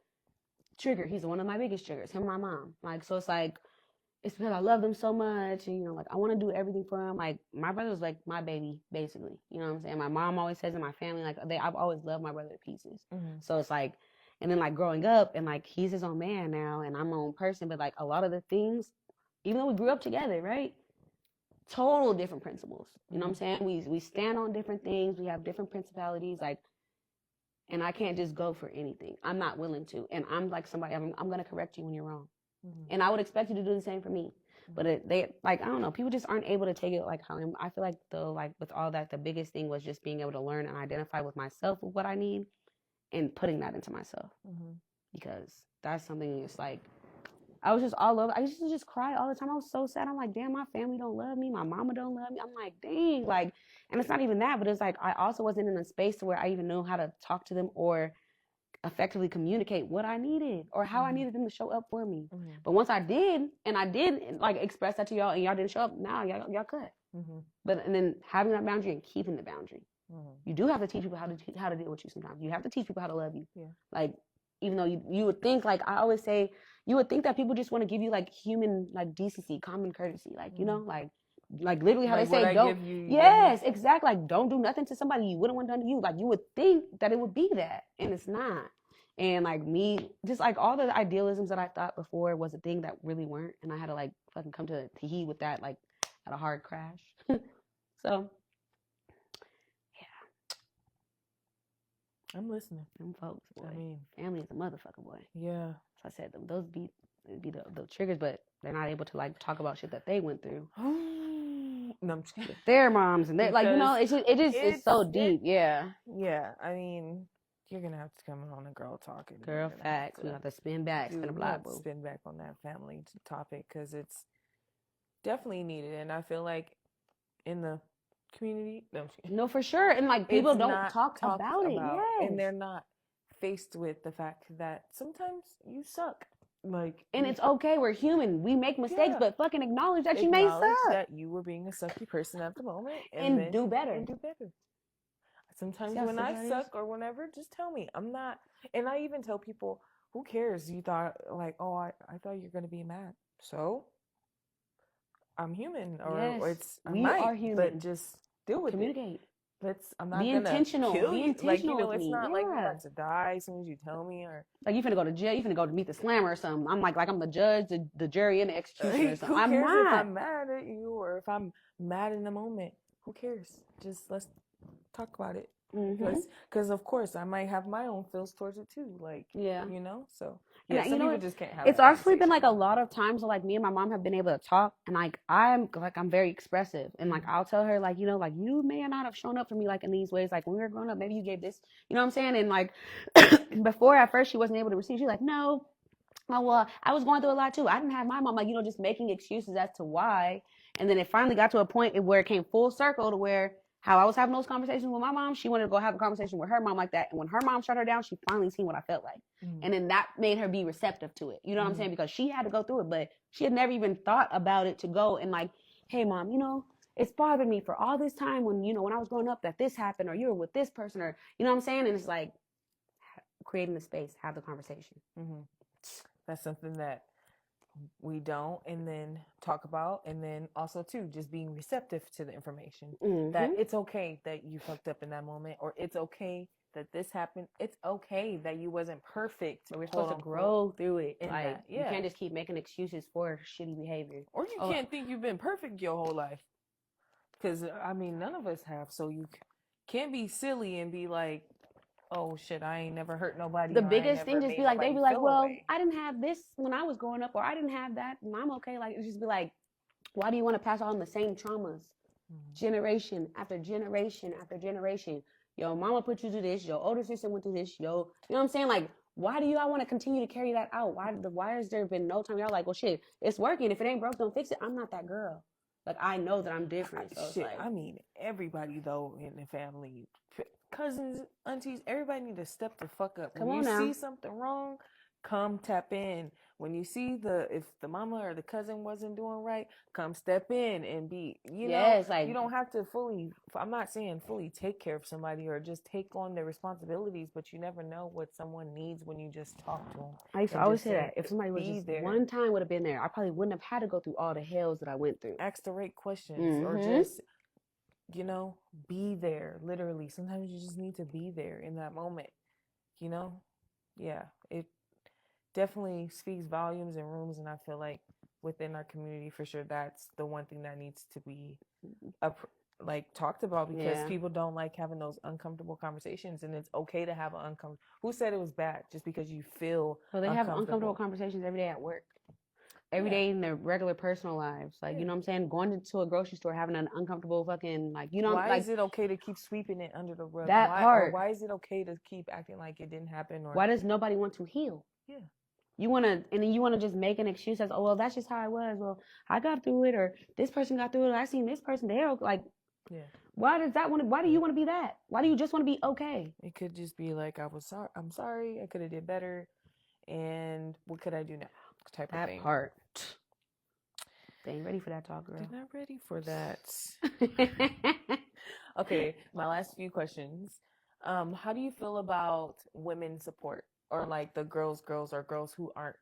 he's one of my biggest triggers, him and my mom. Like, so it's like, it's because I love them so much, and, you know, like, I want to do everything for them. Like, my brother was like my baby, basically. You know what I'm saying? My mom always says in my family, like, I've always loved my brother to pieces. Mm-hmm. So it's like, and then, like, growing up, and, like, he's his own man now, and I'm my own person, but, like, a lot of the things, even though we grew up together, right? Total different principles. You know what I'm saying? We stand on different things. We have different principalities, like, and I can't just go for anything. I'm not willing to. And I'm like somebody, I'm going to correct you when you're wrong. Mm-hmm. And I would expect you to do the same for me. But they, like, I don't know, people just aren't able to take it like how I feel like, though, like, with all that, the biggest thing was just being able to learn and identify with myself with what I need and putting that into myself. Mm-hmm. Because that's something that's like, I was just all over. I used to just cry all the time. I was so sad. I'm like, damn, my family don't love me. My mama don't love me. I'm like, dang. Like, and it's not even that, but it's like, I also wasn't in a space to where I even knew how to talk to them or effectively communicate what I needed or how I needed them to show up for me. Mm-hmm. But once I did, and I did, like, express that to y'all, and y'all didn't show up, now y'all cut. Mm-hmm. But, and then having that boundary and keeping the boundary. Mm-hmm. You do have to teach people how to deal with you sometimes. You have to teach people how to love you. Yeah. Like, even though you would think, like, I always say, you would think that people just want to give you, like, human, like, decency, common courtesy, like, you know, like literally how like they say, don't, yes, exactly, like, don't do nothing to somebody you wouldn't want done to you. Like, you would think that it would be that, and it's not. And, like, me, just, like, all the idealisms that I thought before was a thing that really weren't, and I had to, like, fucking come to heed with that, like, at a hard crash. So, yeah. I'm listening. Them folks, boy. I mean, family is a motherfucker, boy. Yeah. So I said, those be the triggers, but they're not able to, like, talk about shit that they went through. No, I'm just kidding. Their moms, and they're, like, you know, it's so deep, yeah. Yeah, I mean, you're gonna have to come on a girl talk. Girl facts. We have to spin back, spin back on that family topic because it's definitely needed, and I feel like in the community, no, for sure, and, like, people don't talk about it, yes. And they're not faced with the fact that sometimes you suck. Like, and it's okay. We're human. We make mistakes, but fucking acknowledge that you may suck. That you were being a sucky person at the moment, and do better. Sometimes when I suck or whenever, just tell me. I'm not. And I even tell people who cares? You thought like, oh, I thought you're gonna be mad. So I'm human, or Yes, I we are might, but human. just deal with it. Communicate. I'm not Be gonna intentional. kill Be you. Like, intentional with it's me. not like you're Yeah. about to die as soon as you tell me, or Like you finna go to jail. You finna go to meet the slammer or something. I'm like I'm the judge, the jury, and the executioner or something. who I'm cares if not. I'm mad at you or if I'm mad in the moment? Who cares? Just let's talk about it. Because of course I might have my own feels towards it too. Like, Yeah. you know, so And yeah, you some know people what? just can't have It's that honestly been like a conversation. lot of times where like me and my mom have been able to talk, and like I'm very expressive, and like I'll tell her like, you know, like you may not have shown up for me like in these ways, like when we were growing up, maybe you gave this, you know what I'm saying? And like before at first she wasn't able to receive. She's like, no, well, I was going through a lot too. I didn't have my mom, like, you know, just making excuses as to why. And then it finally got to a point where it came full circle to where how I was having those conversations with my mom, she wanted to go have a conversation with her mom like that. And when her mom shut her down, she finally seen what I felt like. And then that made her be receptive to it. You know what I'm saying? Because she had to go through it, but she had never even thought about it to go and like, hey mom, you know, it's bothered me for all this time when, you know, when I was growing up that this happened or you were with this person or, you know what I'm saying? And it's like creating the space, have the conversation. That's something that we don't, and then talk about, and then also too just being receptive to the information that it's okay that you fucked up in that moment, or it's okay that this happened. It's okay that you wasn't perfect, but we're supposed to grow through it. Like you can't just keep making excuses for shitty behavior, or you can't think you've been perfect your whole life, because I mean none of us have, so you can't be silly and be like, oh shit, I ain't never hurt nobody. The biggest thing just be like, they be like, well, I didn't have this when I was growing up, or I didn't have that, and I'm okay. Like, it just be like, why do you want to pass on the same traumas, generation after generation after generation? Your mama put you through this. Your older sister went through this. You know what I'm saying? Like, why do y'all want to continue to carry that out? Why has there been no time? Y'all like, well, shit, it's working. If it ain't broke, don't fix it. I'm not that girl. Like, I know that I'm different. So shit, like, I mean, everybody though in the family, cousins, aunties, everybody need to step the fuck up. When you see something wrong, come tap in. When you see if the mama or the cousin wasn't doing right, come step in and be, you know, like, you don't have to I'm not saying fully take care of somebody or just take on their responsibilities, but you never know what someone needs when you just talk to them. I used to always say that if somebody was just there, one time would have been there, I probably wouldn't have had to go through all the hells that I went through. Ask the right questions or just, you know, be there. Literally, sometimes you just need to be there in that moment, you know? Yeah, it definitely speaks volumes in rooms, and I feel like within our community, for sure, that's the one thing that needs to be talked about, because people don't like having those uncomfortable conversations, and it's okay to have an uncomfortable. Who said it was bad just because you feel well, they have uncomfortable conversations every day at work. Every day in their regular personal lives. Like, you know what I'm saying? Going into a grocery store, having an uncomfortable fucking, like, you know. Why is it okay to keep sweeping it under the rug? That part. Why is it okay to keep acting like it didn't happen? Or why does nobody want to heal? Yeah. You want to, and then you want to just make an excuse as, oh, well, that's just how I was. Well, I got through it, or this person got through it. I seen this person, they're like, why do you want to be that? Why do you just want to be okay? It could just be like, I'm sorry, I could have did better. And what could I do now? Type of thing. That part. They ain't ready for that talk, girl. They're not ready for that. Okay, my last few questions. How do you feel about women support, or like the girls or girls who aren't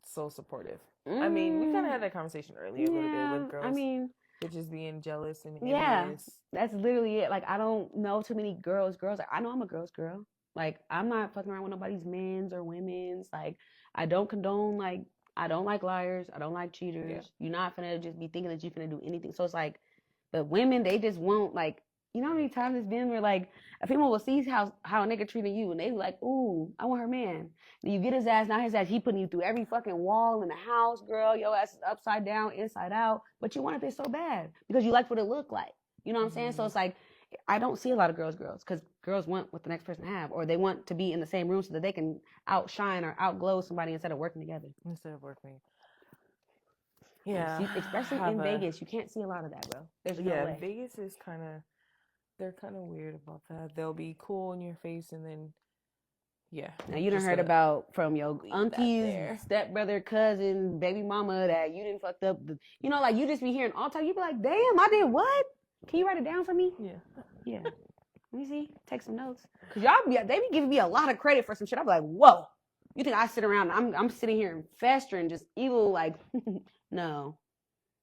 so supportive? I mean, we kind of had that conversation earlier a little bit with girls. I mean, they're just being jealous and envious. Yeah, that's literally it. Like, I don't know too many girls. I know I'm a girl's girl. Like, I'm not fucking around with nobody's men's or women's. Like, I don't condone, like, I don't like liars. I don't like cheaters. Yeah. You're not finna just be thinking that you're finna do anything. So it's like, but women, they just won't, like, you know how many times it's been where, like, a female will see how a nigga treating you, and they be like, ooh, I want her man. And you get his ass, now his ass, he putting you through every fucking wall in the house, girl. Your ass is upside down, inside out. But you wanted this so bad because you liked what it looked like. You know what I'm saying? So it's like, I don't see a lot of girls, because girls want what the next person have, or they want to be in the same room so that they can outshine or outglow somebody instead of working together. Yeah. Especially in Vegas, you can't see a lot of that, bro. There's no way. Vegas is they're kind of weird about that. They'll be cool in your face, and then, Now, you done heard about from your auntie's stepbrother, cousin, baby mama that you didn't fucked up. You know, like, you just be hearing all the time. You be like, damn, I did what? Can you write it down for me? Yeah. Let me see. Take some notes. Because they be giving me a lot of credit for some shit. I be like, whoa. You think I sit around? I'm sitting here and festering, just evil. Like, no.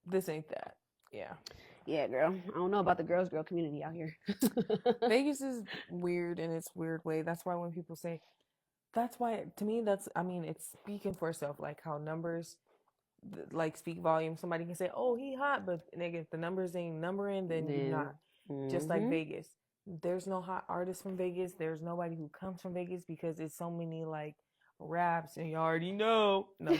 This ain't that. Yeah. Yeah, girl. I don't know about the girl community out here. Vegas is weird in its weird way. That's why when people say, that's why, to me, it's speaking for itself. Like how numbers, like, speak volume. Somebody can say, oh, he hot, but nigga, if the numbers ain't numbering, then you're not. Just like Vegas. There's no hot artists from Vegas. There's nobody who comes from Vegas because it's so many, like, raps, and you already know. No,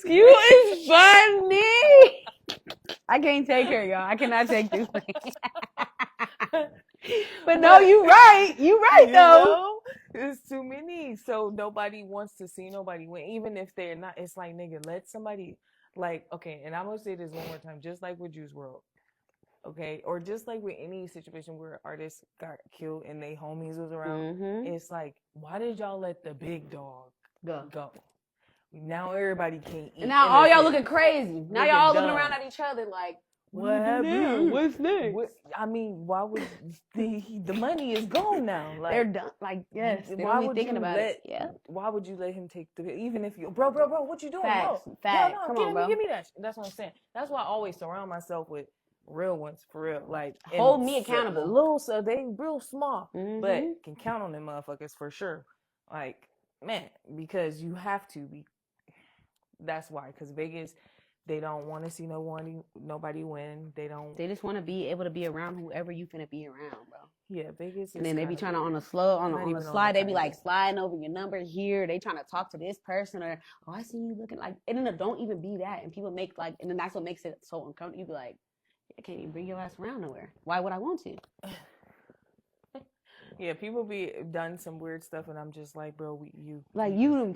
You is funny. I can't take her, y'all. I cannot take this thing. But no, you right. You right, though. Know? There's too many. So nobody wants to see nobody win. Even if they're not, it's like, nigga, let somebody, like, okay, and I'm going to say this one more time, just like with Juice WRLD. Okay, or just like with any situation where artists got killed and they homies was around, it's like, why did y'all let the big dog go? Now everybody can't eat. And now all y'all looking crazy. Now y'all all looking around at each other like, what happened? What's next? I mean, why would the money is gone now? Like, they're done. Like, yes, they why don't be would thinking you about let? it. Yeah. Why would you let him take the? Even if you, bro, what you doing, Facts, bro? facts. No, Come give on, bro. Give me that. That's what I'm saying. That's why I always surround myself with real ones, for real. Like, hold me accountable. Little, so they real small, but can count on them motherfuckers for sure. Like, man, because you have to be. That's why, because Vegas, they don't want to see nobody win. They just want to be able to be around whoever you finna be around, bro. Yeah, Vegas. And then they be trying to on the slide. They be like sliding over your number here. They trying to talk to this person, or I see you looking like. And then don't even be that. And people make like, and then that's what makes it so uncomfortable. You be like, I can't even bring your ass around nowhere. Why would I want to? Yeah, people be done some weird stuff, and I'm just like, bro, you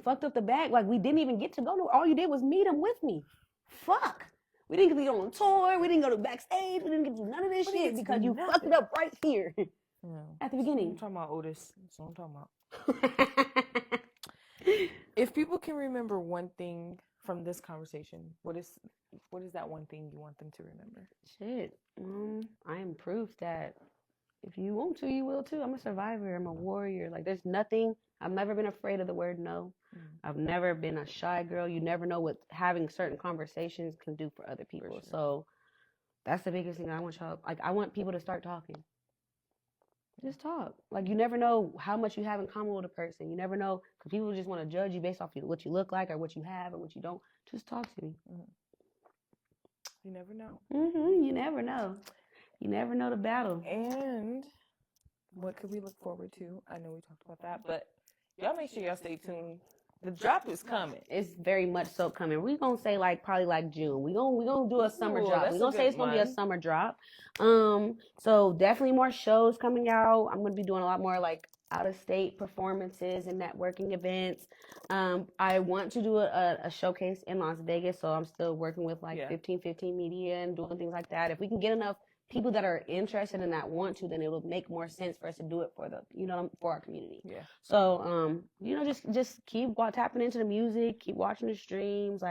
fucked up the bag. Like, we didn't even get to go to. All you did was meet him with me. Fuck. We didn't get to go on tour. We didn't go to backstage. We didn't get to do none of this shit because you fucked it up right here at the beginning. I'm talking about Otis. That's what I'm talking about. If people can remember one thing from this conversation, what is that one thing you want them to remember? Shit. I am proof that if you want to, you will too. I'm a survivor. I'm a warrior. Like, there's nothing. I've never been afraid of the word no. I've never been a shy girl. You never know what having certain conversations can do for other people. Sure. So that's the biggest thing I want y'all. Like, I want people to start talking. Just talk. Like, you never know how much you have in common with a person. You never know, because people just want to judge you based off what you look like or what you have or what you don't. Just talk to me. You never know. You never know. You never know the battle. And what could we look forward to? I know we talked about that, but y'all make sure y'all stay tuned. The drop is coming. It's very much so coming. We're going to say probably June. We're going to do a summer drop. We're going to say it's going to be a summer drop. So definitely more shows coming out. I'm going to be doing a lot more out of state performances and networking events. I want to do a showcase in Las Vegas. So I'm still working with 1515 Media and doing things like that. If we can get enough people that are interested in that want to, then it will make more sense for us to do it for for our community. Yeah. So, just keep tapping into the music, keep watching the streams.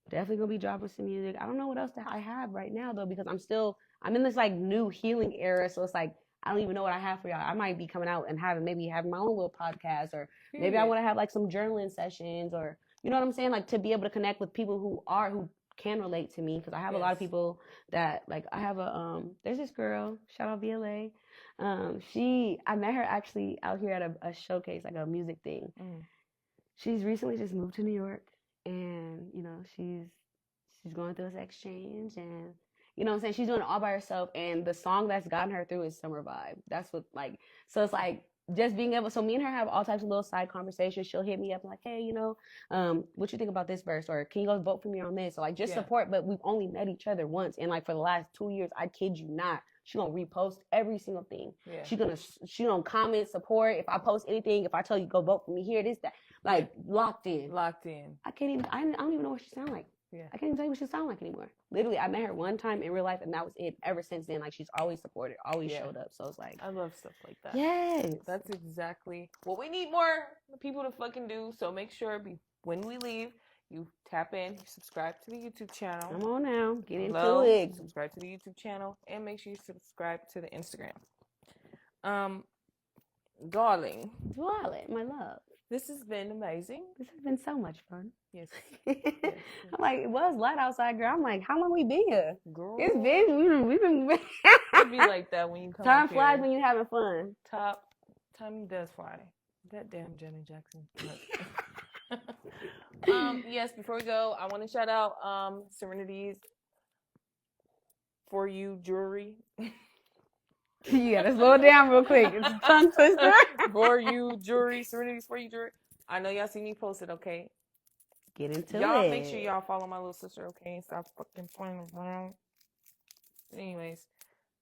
Definitely gonna be dropping some music. I don't know what else that I have right now though, because I'm in this new healing era. So it's I don't even know what I have for y'all. I might be coming out and having my own little podcast, or maybe I want to have some journaling sessions, or you know what I'm saying? To be able to connect with people who can relate to me, because I have a lot of people that I have there's this girl, shout out VLA. I met her actually out here at a showcase, a music thing. She's recently just moved to New York, and she's going through this exchange, and you know what I'm saying, she's doing it all by herself, and the song that's gotten her through is Summer Vibe. That's what so it's just being able, so me and her have all types of little side conversations. She'll hit me up hey, what you think about this verse, or can you go vote for me on this? So support. But we've only met each other once, and for the last 2 years, I kid you not, she gonna repost every single thing. Yeah. She gonna comment, support. If I post anything, if I tell you go vote for me here, this, that, locked in. I don't even know what she sound like. Yeah. I can't even tell you what she sound like anymore. Literally, I met her one time in real life, and that was it. Ever since then, she's always supported, always showed up. So it's I love stuff like that. Yes. That's exactly what we need more people to fucking do. So make sure when we leave, you tap in, you subscribe to the YouTube channel. Come on now, get into it. Subscribe to the YouTube channel, and make sure you subscribe to the Instagram. darling, Violet, my love. this has been amazing. This has been so much fun. Yes, I'm like, it was light outside, girl. I'm like, how long we been here? girl. It's been, we've been. It be like that when you come. Time up flies here. when you're having fun. Time does fly. That damn Janet Jackson. Yes, before we go, I want to shout out Serenity's For You jewelry. You gotta slow it down real quick. It's a tongue twister. For You jewelry, Serenity's For You jewelry. I know y'all see me post it, okay? Get into Y'all it. make sure y'all follow my little sister, okay? And stop fucking playing around. Anyways,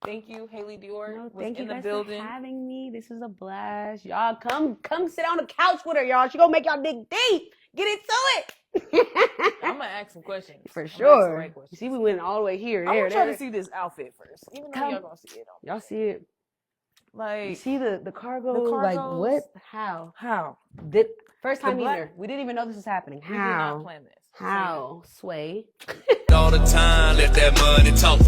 thank you, HaileeyDioor. No, was thank you in the guys building. for having me. This is a blast. Y'all come sit on the couch with her, y'all. She gonna make y'all dig deep. Get into it. I'm gonna ask some questions. For I'm gonna ask the sure. right You questions. see, we went all the way here. I'm There, gonna try there. to see this outfit first, even though Come. y'all gonna see it on. Y'all see it? You Like, see the cargo? Like cargos. what? How? how? First time black- either. We didn't even know this was happening. We did How? not plan this. How? Sway. All the time, let that money talk.